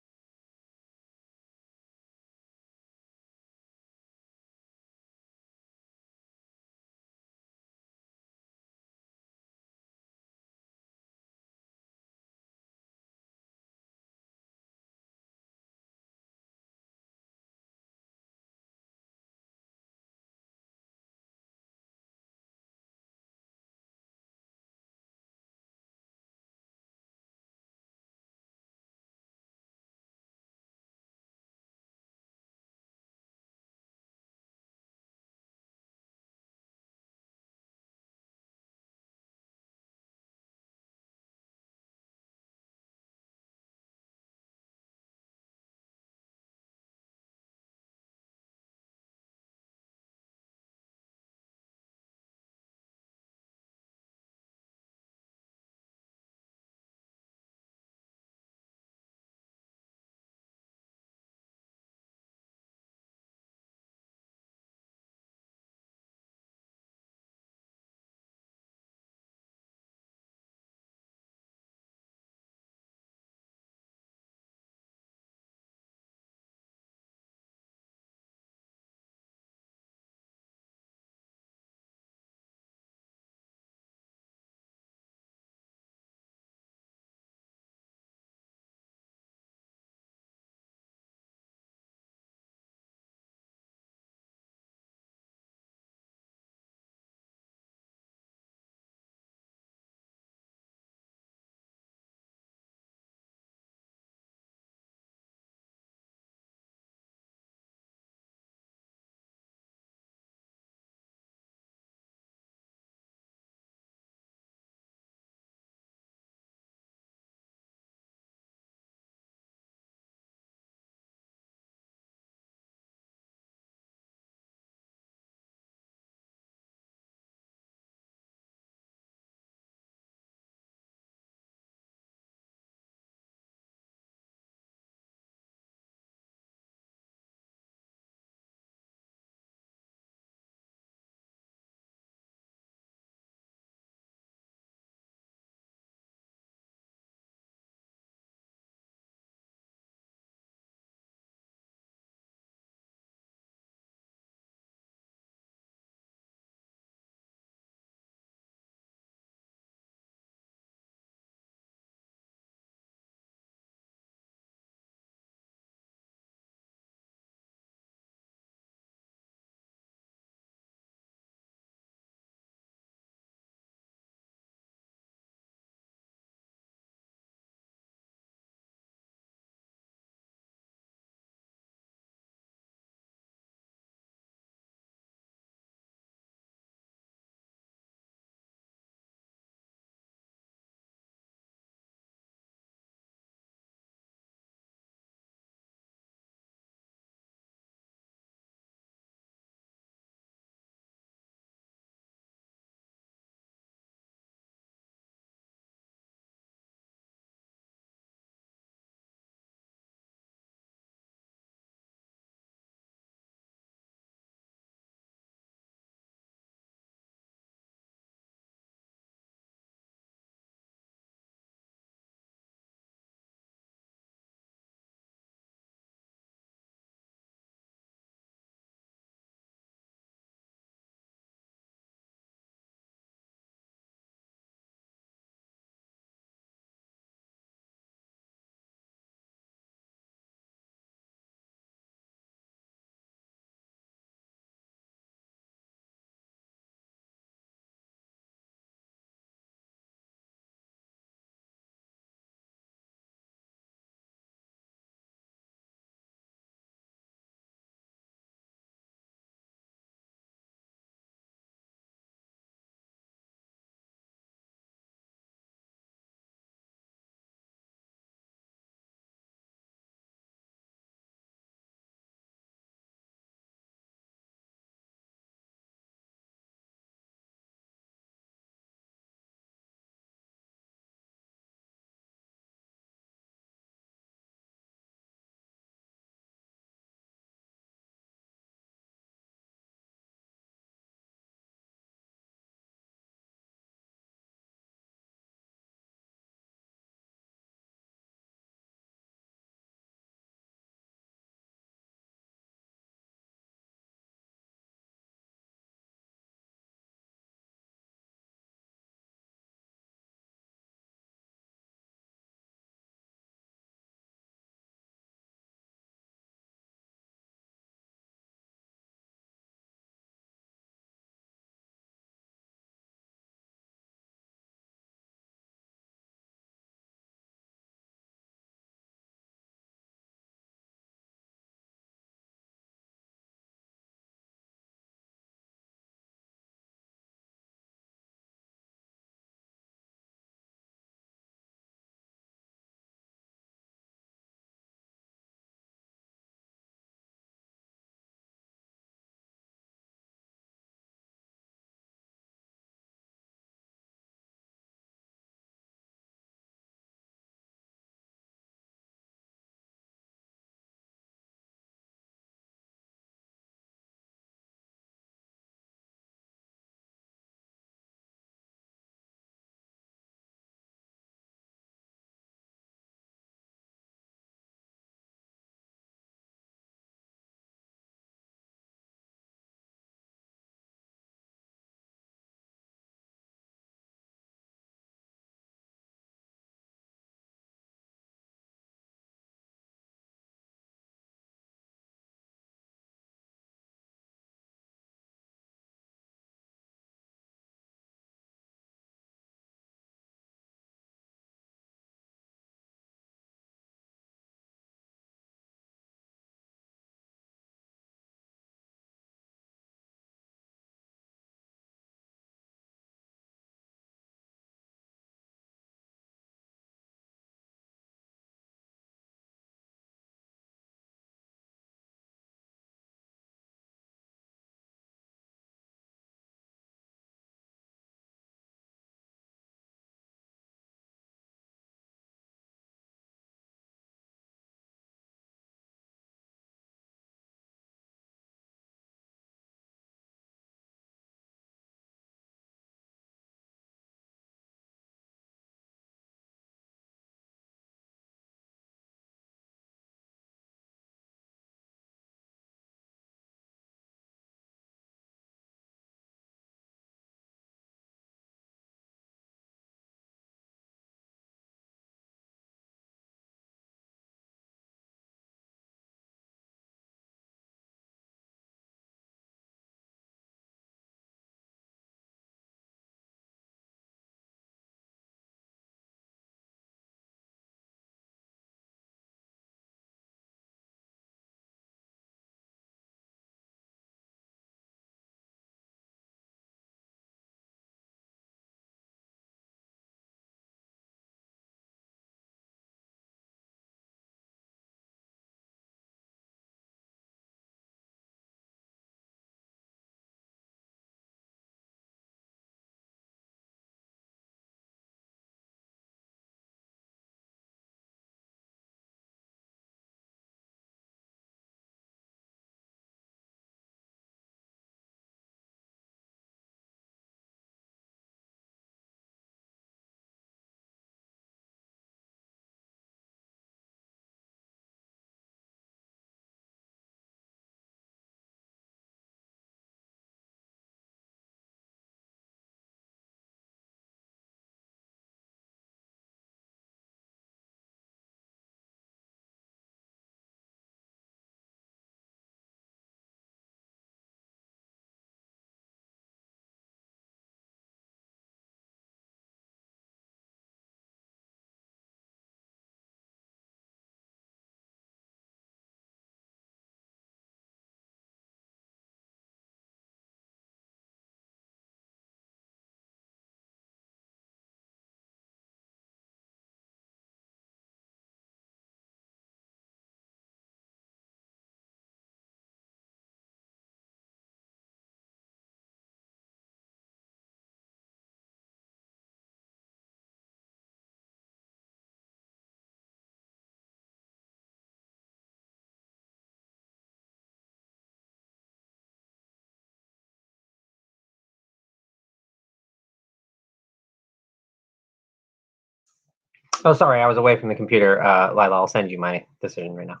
Oh, sorry, I was away from the computer. Lila, I'll send you my decision right now.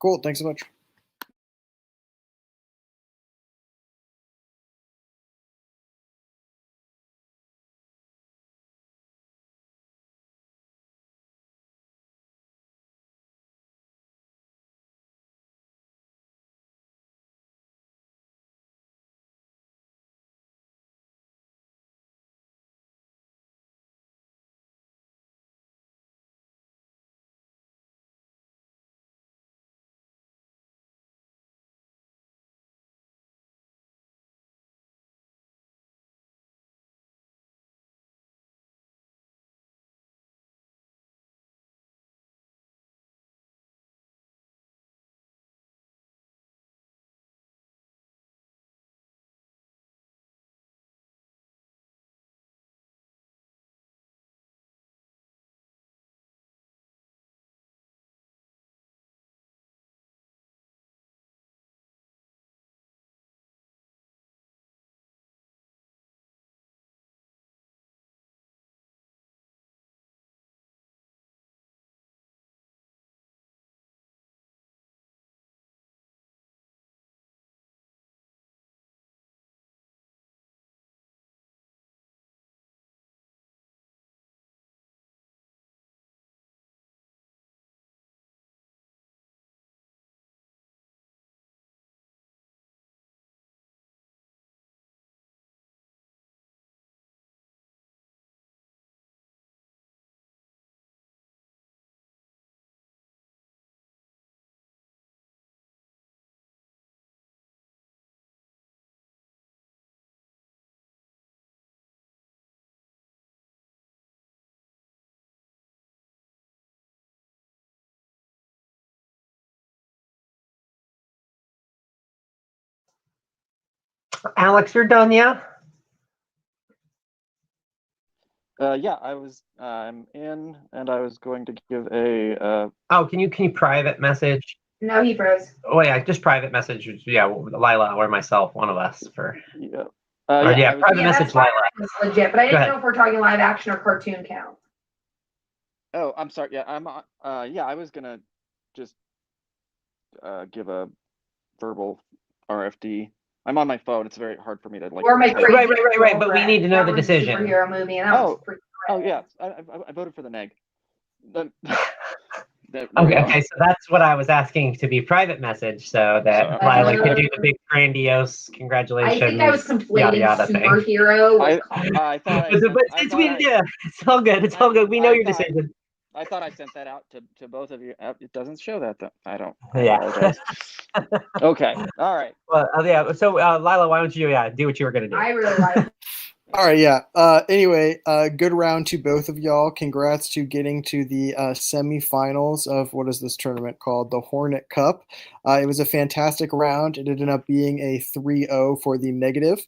Cool. Thanks so much. Alex, you're done, yeah? Yeah, I'm in, and I was going to give a. Oh, can you private message? No, he froze. Oh yeah, just private message. Yeah, Lila or myself, one of us for. Yeah. Or, yeah, private Yeah, message, that's fine. Lila. That's legit, but I Go didn't ahead. know if we're talking live action or cartoon count. Oh, I'm sorry. Yeah, yeah, I was gonna just give a verbal RFD. I'm on my phone. It's very hard for me to like. Or my type. crazy Right, but we need to know That the was a decision. superhero movie, and that was pretty Oh yeah, I voted for the neg. There we Okay, go. okay, so that's what I was asking to be private message, so that So- Lila could do the big grandiose I congratulations. think I was conflating yada thing. superhero with I thought. But since it's all good. It's all good. We know your decision. I thought I sent that out to both of you. It doesn't show that though. I Yeah. apologize. Okay. All right. Well, yeah. So Lila, why don't you do what you were gonna do? I really like. All right, yeah. Anyway, good round to both of y'all. Congrats to getting to the semifinals of what is this tournament called? The Hornet Cup. It was a fantastic round. It ended up being a 3-0 for the negative.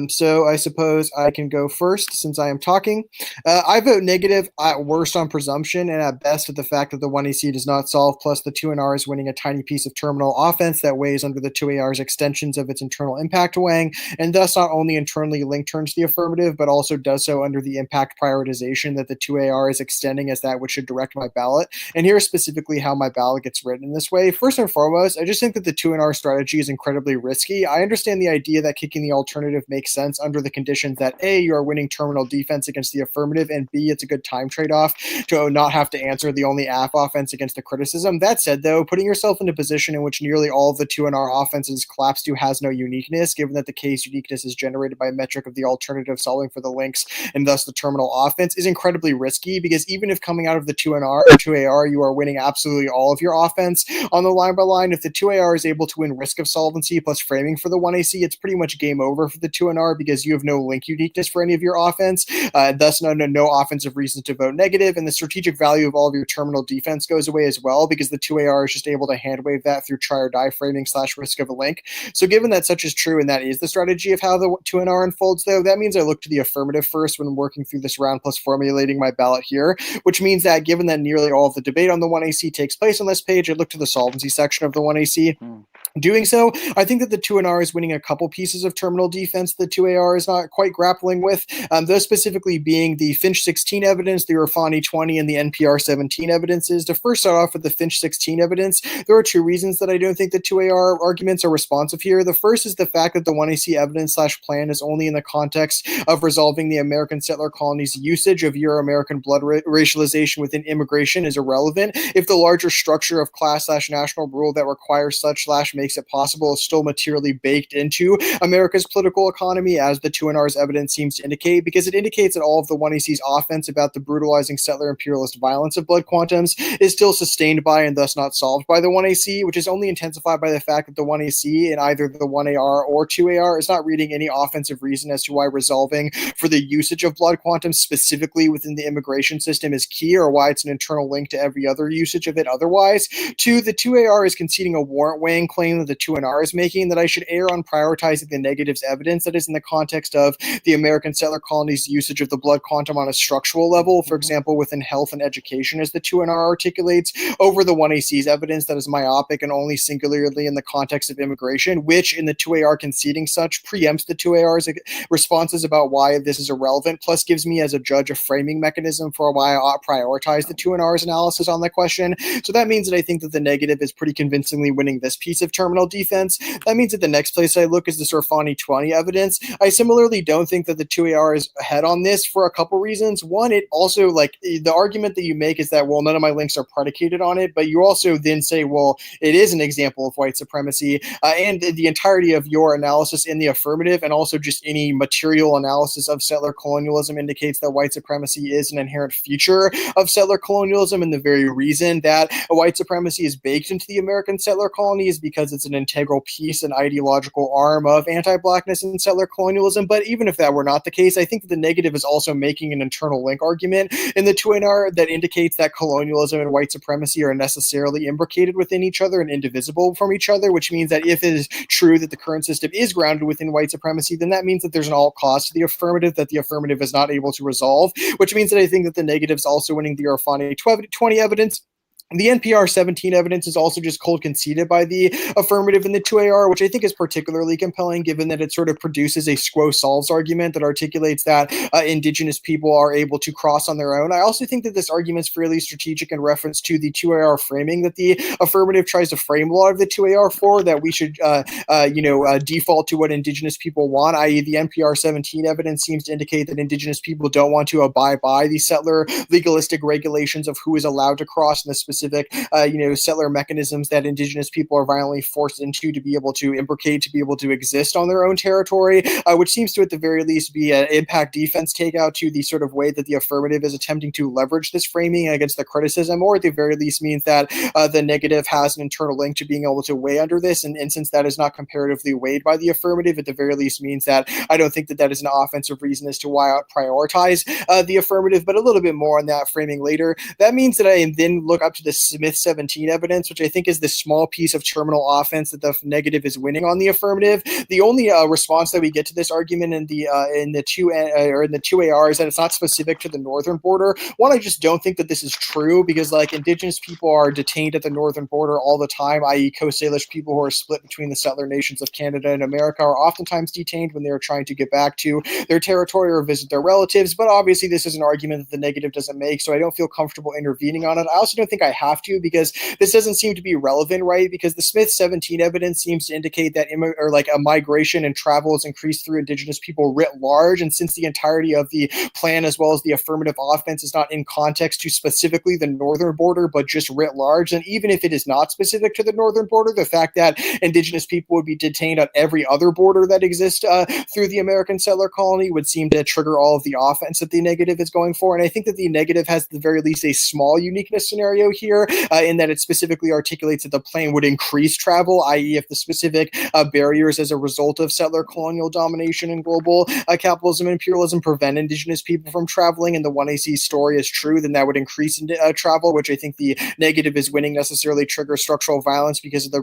So I suppose I can go first since I am talking. I vote negative at worst on presumption and at best at the fact that the 1AC does not solve, plus the 2NR is winning a tiny piece of terminal offense that weighs under the 2AR's extensions of its internal impact weighing, and thus not only internally linked turns the affirmative, but also does so under the impact prioritization that the 2AR is extending as that which should direct my ballot. And here's specifically how my ballot gets written in this way. First and foremost, I just think that the 2NR strategy is incredibly risky. I understand the idea that kicking the alternative makes sense under the conditions that A, you are winning terminal defense against the affirmative, and B, it's a good time trade-off to not have to answer the only AF offense against the criticism. That said, though, putting yourself in a position in which nearly all of the 2NR offenses collapse to has no uniqueness, given that the case uniqueness is generated by a metric of the alternative solving for the links and thus the terminal offense, is incredibly risky, because even if coming out of the 2NR or 2AR you are winning absolutely all of your offense on the line by line, if the 2AR is able to win risk of solvency plus framing for the 1AC, it's pretty much game over for the 2NR because you have no link uniqueness for any of your offense, thus no offensive reasons to vote negative, and the strategic value of all of your terminal defense goes away as well because the 2AR is just able to hand wave that through try or die framing / risk of a link. So given that such is true and that is the strategy of how the 2NR unfolds, though, that means I look to the affirmative first when working through this round plus formulating my ballot here, which means that given that nearly all of the debate on the 1AC takes place on this page, I look to the solvency section of the 1AC. doing so. I think that the 2NR is winning a couple pieces of terminal defense the 2AR is not quite grappling with, those specifically being the Finch 16 evidence, the Irfani 20, and the NPR 17 evidences. To first start off with the Finch 16 evidence, there are two reasons that I don't think the 2AR arguments are responsive here. The first is the fact that the 1AC evidence / plan is only in the context of resolving the American settler colonies' usage of Euro-American blood racialization within immigration is irrelevant if the larger structure of class / national rule that requires such / makes it possible is still materially baked into America's political economy, as the 2NR's evidence seems to indicate, because it indicates that all of the 1AC's offense about the brutalizing settler imperialist violence of blood quantums is still sustained by and thus not solved by the 1AC, which is only intensified by the fact that the 1AC in either the 1AR or 2AR is not reading any offensive reason as to why resolving for the usage of blood quantums specifically within the immigration system is key, or why it's an internal link to every other usage of it otherwise. Two, the 2AR is conceding a warrant weighing claim that the 2NR is making, that I should err on prioritizing the negatives evidence that is in the context of the American settler colonies' usage of the blood quantum on a structural level, for example, within health and education, as the 2NR articulates, over the 1AC's evidence that is myopic and only singularly in the context of immigration, which, in the 2AR conceding such, preempts the 2AR's responses about why this is irrelevant, plus gives me as a judge a framing mechanism for why I ought prioritize the 2NR's analysis on the question. So that means that I think that the negative is pretty convincingly winning this piece of terminal defense. That means that the next place I look is the Irfani 20 evidence. I similarly don't think that the 2AR is ahead on this for a couple reasons. One, it also, like, the argument that you make is that, well, none of my links are predicated on it, but you also then say, well, it is an example of white supremacy, and the entirety of your analysis in the affirmative, and also just any material analysis of settler colonialism, indicates that white supremacy is an inherent feature of settler colonialism, and the very reason that white supremacy is baked into the American settler colony is because it's an integral piece and ideological arm of anti-blackness and settler colonialism. But even if that were not the case, I think that the negative is also making an internal link argument in the 2NR that indicates that colonialism and white supremacy are necessarily imbricated within each other and indivisible from each other, which means that if it is true that the current system is grounded within white supremacy, then that means that there's an alt cost to the affirmative that the affirmative is not able to resolve, which means that I think that the negative is also winning the Irfani 20 evidence. The NPR 17 evidence is also just cold conceded by the affirmative in the 2AR, which I think is particularly compelling given that it sort of produces a squo solves argument that articulates that indigenous people are able to cross on their own. I also think that this argument is fairly strategic in reference to the 2AR framing that the affirmative tries to frame a lot of the 2AR for, that we should default to what indigenous people want, i.e. the NPR 17 evidence seems to indicate that indigenous people don't want to abide by the settler legalistic regulations of who is allowed to cross in the specific settler mechanisms that indigenous people are violently forced into to be able to imprecate, to be able to exist on their own territory, which seems to at the very least be an impact defense takeout to the sort of way that the affirmative is attempting to leverage this framing against the criticism, or at the very least means that the negative has an internal link to being able to weigh under this, and since that is not comparatively weighed by the affirmative, at the very least means that I don't think that that is an offensive reason as to why I would prioritize the affirmative, but a little bit more on that framing later. That means that I then look up to the Smith 17 evidence, which I think is the small piece of terminal offense that the negative is winning on the affirmative. The only response that we get to this argument in the 2AR is that it's not specific to the northern border. One, I just don't think that this is true, because like indigenous people are detained at the northern border all the time, i.e. Coast Salish people who are split between the settler nations of Canada and America are oftentimes detained when they are trying to get back to their territory or visit their relatives. But obviously this is an argument that the negative doesn't make, so I don't feel comfortable intervening on it. I also don't think I have to, because this doesn't seem to be relevant, right? Because the Smith 17 evidence seems to indicate that a migration and travel is increased through indigenous people writ large, and since the entirety of the plan as well as the affirmative offense is not in context to specifically the northern border but just writ large, and even if it is not specific to the northern border, the fact that indigenous people would be detained on every other border that exists through the American settler colony would seem to trigger all of the offense that the negative is going for. And I think that the negative has at the very least a small uniqueness scenario here, in that it specifically articulates that the plan would increase travel, i.e. if the specific barriers as a result of settler colonial domination and global capitalism and imperialism prevent indigenous people from traveling, and the 1AC story is true, then that would increase travel, which I think the negative is winning necessarily trigger structural violence because of the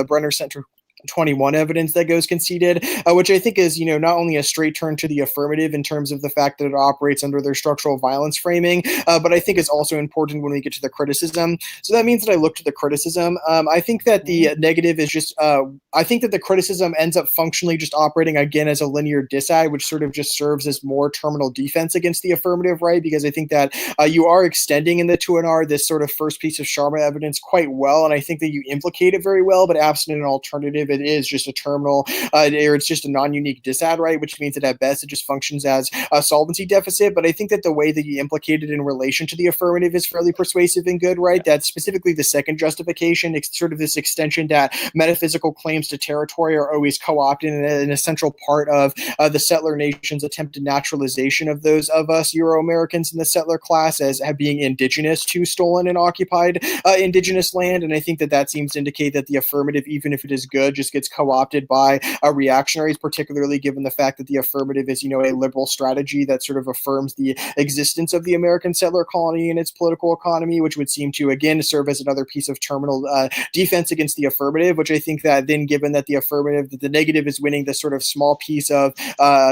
Brenner Center 21 evidence that goes conceded, which I think is, not only a straight turn to the affirmative in terms of the fact that it operates under their structural violence framing, but I think it's also important when we get to the criticism. So that means that I look to the criticism. I think that the negative is just, I think that the criticism ends up functionally just operating again as a linear disad, which sort of just serves as more terminal defense against the affirmative, right? Because I think that you are extending in the 2NR this sort of first piece of Sharma evidence quite well, and I think that you implicate it very well, but absent an alternative, it is just a terminal, or it's just a non-unique disad, right? Which means that at best it just functions as a solvency deficit, but I think that the way that you implicate it in relation to the affirmative is fairly persuasive and good, right? That's specifically the second justification. It's sort of this extension that metaphysical claims to territory are always co-opted in an essential part of the settler nation's attempted naturalization of those of us Euro-Americans in the settler class as being indigenous to stolen and occupied indigenous land. And I think that that seems to indicate that the affirmative, even if it is good, just gets co-opted by reactionaries, particularly given the fact that the affirmative is, a liberal strategy that sort of affirms the existence of the American settler colony and its political economy, which would seem to, again, serve as another piece of terminal defense against the affirmative, which I think that then, given that the affirmative, that the negative is winning this sort of small piece of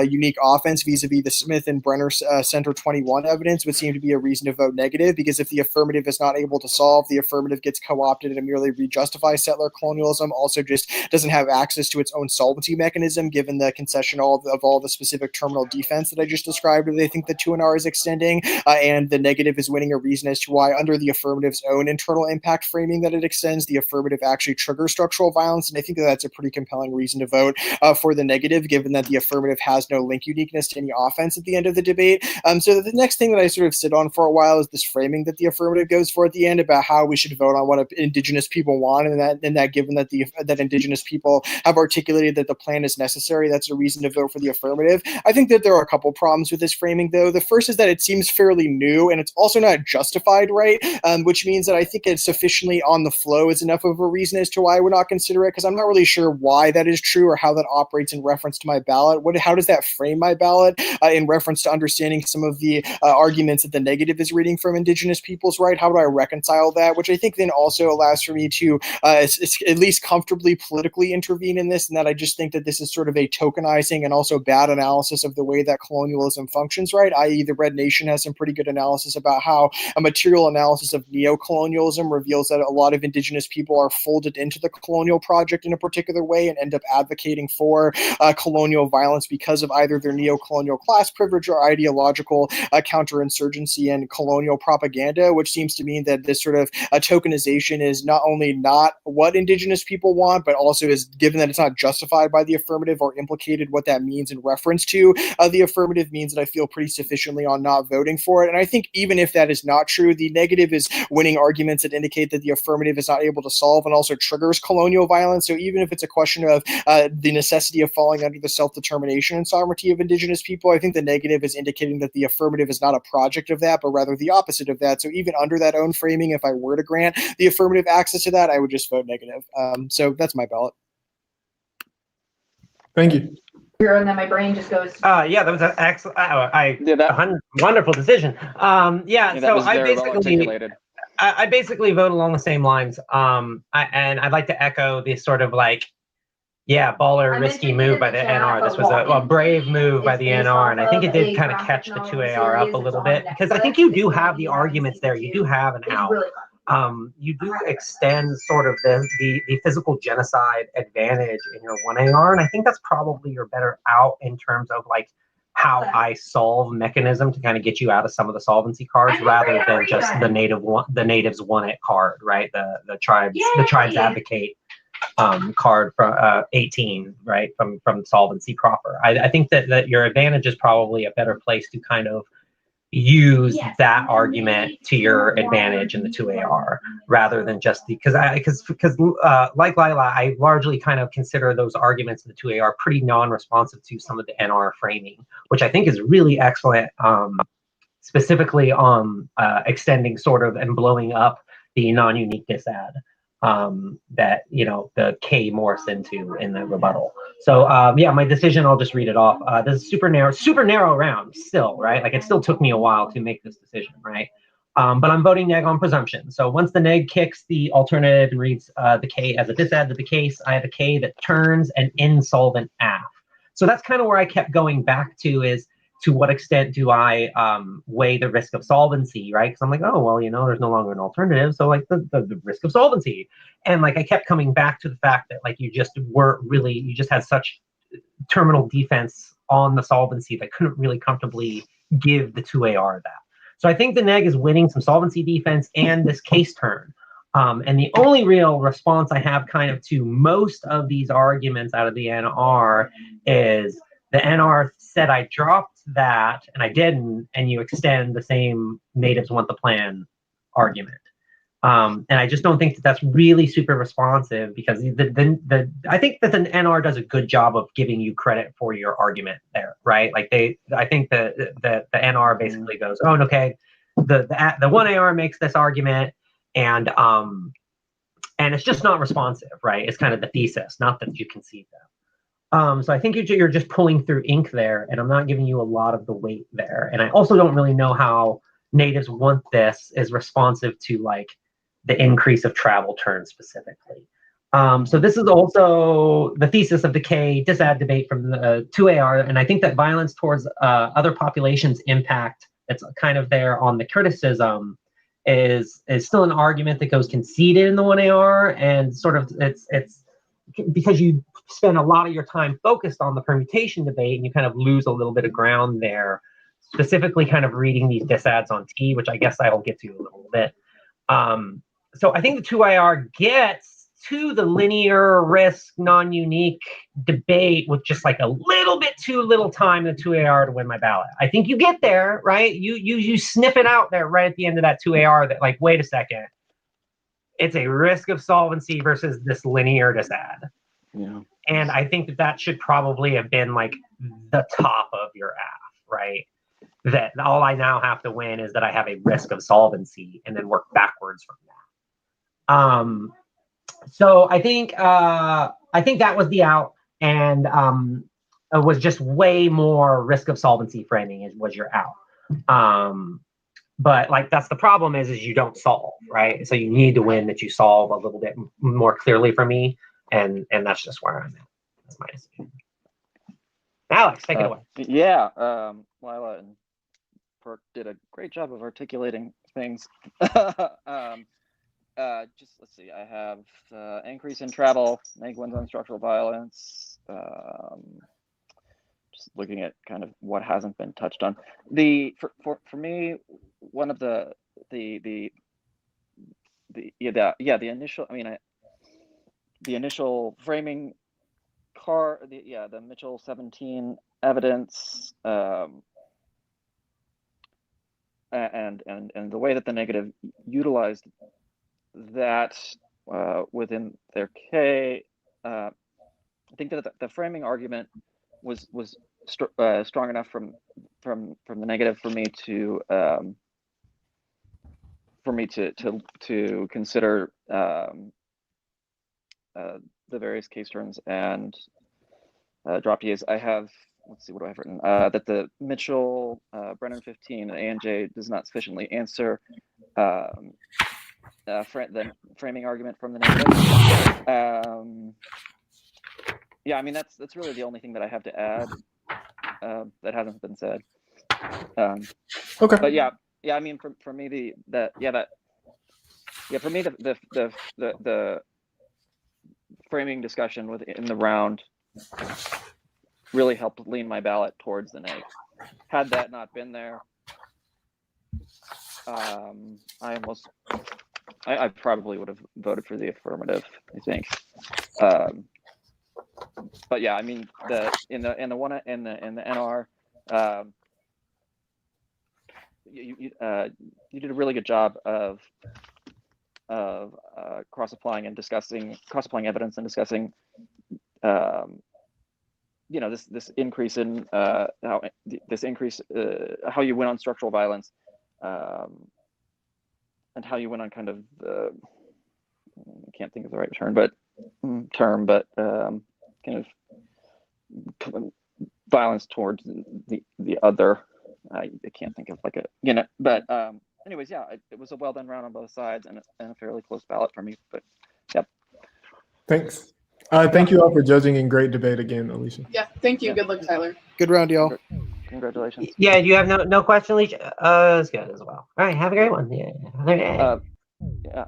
unique offense vis-a-vis the Smith and Brenner Center 21 evidence, would seem to be a reason to vote negative, because if the affirmative is not able to solve, the affirmative gets co-opted and merely rejustifies settler colonialism, also just doesn't have access to its own solvency mechanism, given the concession of all the specific terminal defense that I just described, that they think the 2NR is extending, and the negative is winning a reason as to why, under the affirmative's own internal impact framing that it extends, the affirmative actually triggers structural violence, and I think that that's a pretty compelling reason to vote for the negative, given that the affirmative has no link uniqueness to any offense at the end of the debate. So the next thing that I sort of sit on for a while is this framing that the affirmative goes for at the end about how we should vote on what indigenous people want, and that given that that indigenous people have articulated that the plan is necessary, that's a reason to vote for the affirmative. I think that there are a couple problems with this framing, though. The first is that it seems fairly new, and it's also not justified, right? Which means that I think it's sufficiently on the flow is enough of a reason as to why I would not consider it, because I'm not really sure why that is true or how that operates in reference to my ballot. How does that frame my ballot in reference to understanding some of the arguments that the negative is reading from indigenous peoples, right? How do I reconcile that? Which I think then also allows for me to at least comfortably politically intervene in this, and that I just think that this is sort of a tokenizing and also bad analysis of the way that colonialism functions, right? I.e. the Red Nation has some pretty good analysis about how a material analysis of neo-colonialism reveals that a lot of indigenous people are folded into the colonial project in a particular way and end up advocating for colonial violence because of either their neo-colonial class privilege or ideological counterinsurgency and colonial propaganda, which seems to mean that this sort of tokenization is not only not what indigenous people want, but also is, given that it's not justified by the affirmative or implicated what that means in reference to the affirmative, means that I feel pretty sufficiently on not voting for it. And I think even if that is not true, the negative is winning arguments that indicate that the affirmative is not able to solve and also triggers colonial violence. So even if it's a question of the necessity of falling under the self-determination and sovereignty of indigenous people, I think the negative is indicating that the affirmative is not a project of that, but rather the opposite of that. So even under that own framing, if I were to grant the affirmative access to that, I would just vote negative. So that's my ballot. Thank you. And then my brain just goes. Yeah, that was an excellent. Wonderful decision. that So was I very well basically, articulated. I basically vote along the same lines. And I'd like to echo the sort of like, baller, risky move by the NR. This was a brave move by the NR, and I think it did kind of catch the 2AR up a little bit, because I think you do have the arguments there. You do have an out. You do extend sort of the physical genocide advantage in your 1AR, and I think that's probably your better out in terms of like how I solve mechanism to kind of get you out of some of the solvency cards, rather than just the natives won it card, right? The tribes advocate card from 18, right, from solvency proper. I think that your advantage is probably a better place to kind of use that argument to your advantage in the 2AR, rather than just because like Lila, I largely kind of consider those arguments in the 2AR pretty non-responsive to some of the NR framing, which I think is really excellent, specifically on extending sort of and blowing up the non-unique disad that the K morphs into in the rebuttal. So my decision, I'll just read it off. This is super narrow round still, right? Like it still took me a while to make this decision, right? But I'm voting neg on presumption. So once the neg kicks the alternative and reads the K as a disadd to the case, I have a K that turns an insolvent AF. So that's kind of where I kept going back to, is to what extent do I weigh the risk of solvency, right? Because I'm like, oh, well, there's no longer an alternative. So like the risk of solvency. And like I kept coming back to the fact that like you just had such terminal defense on the solvency that couldn't really comfortably give the 2AR that. So I think the neg is winning some solvency defense and this case turn. And the only real response I have kind of to most of these arguments out of the NR is the NR said I dropped that and I didn't, and you extend the same natives want the plan argument. And I just don't think that that's really super responsive, because I think that the NR does a good job of giving you credit for your argument there, right? Like I think that the NR basically goes, oh, okay, the 1AR makes this argument, and it's just not responsive, right? It's kind of the thesis, not that you concede that. So I think you're just pulling through ink there, and I'm not giving you a lot of the weight there. And I also don't really know how natives want this is responsive to like the increase of travel turn specifically. So this is also the thesis of the K disadd debate from the 2AR, and I think that violence towards other populations impact that's kind of there on the criticism is still an argument that goes conceded in the 1AR, and sort of it's because you spend a lot of your time focused on the permutation debate, and you kind of lose a little bit of ground there, specifically kind of reading these disадds on T, which I guess I will get to a little bit. So I think the 2IR gets to the linear risk non-unique debate with just like a little bit too little time in the 2AR to win my ballot. I think you get there, right? You sniff it out there right at the end of that 2AR that like, wait a second, it's a risk of solvency versus this linear disadd. Yeah. And I think that should probably have been like the top of your AF, right? That all I now have to win is that I have a risk of solvency, and then work backwards from that. So I think that was the out, and it was just way more risk of solvency framing was your out. But like that's the problem is you don't solve, right? So you need to win that you solve a little bit more clearly for me, and that's just where I'm at. That's my decision. Alex, take it away. Yeah, Lila and Perk did a great job of articulating things. Just let's see. I have increase in travel, neg wins on structural violence. Just looking at kind of what hasn't been touched on. For me, one of the initial. I mean, the initial framing the Mitchell 17 evidence. And the way that the negative utilized that within their K, I think that the framing argument was strong enough from the negative for me to consider the various case terms and drop Ds. I have. Let's see, what do I have written? That the Mitchell, Brennan 15, and ANJ does not sufficiently answer the framing argument from the negative. Yeah, I mean that's really the only thing that I have to add that hasn't been said. Okay. But yeah, I mean for me the framing discussion within the round really helped lean my ballot towards the neg. Had that not been there, I probably would have voted for the affirmative, I think. But yeah, I mean in the NR, you did a really good job of cross-applying evidence and discussing this increase in how you went on structural violence, and how you went on kind of I can't think of the right term, but kind of violence towards the other. I can't think of like a but anyways, yeah, it was a well done round on both sides and a fairly close ballot for me. But yep. Thanks. Thank you all for judging in great debate again, Alicia. Yeah, thank you. Good luck, Tyler. Good round, y'all. Congratulations. Yeah, you have no question, Alicia? It's good as well. All right, have a great one. Yeah. Yeah.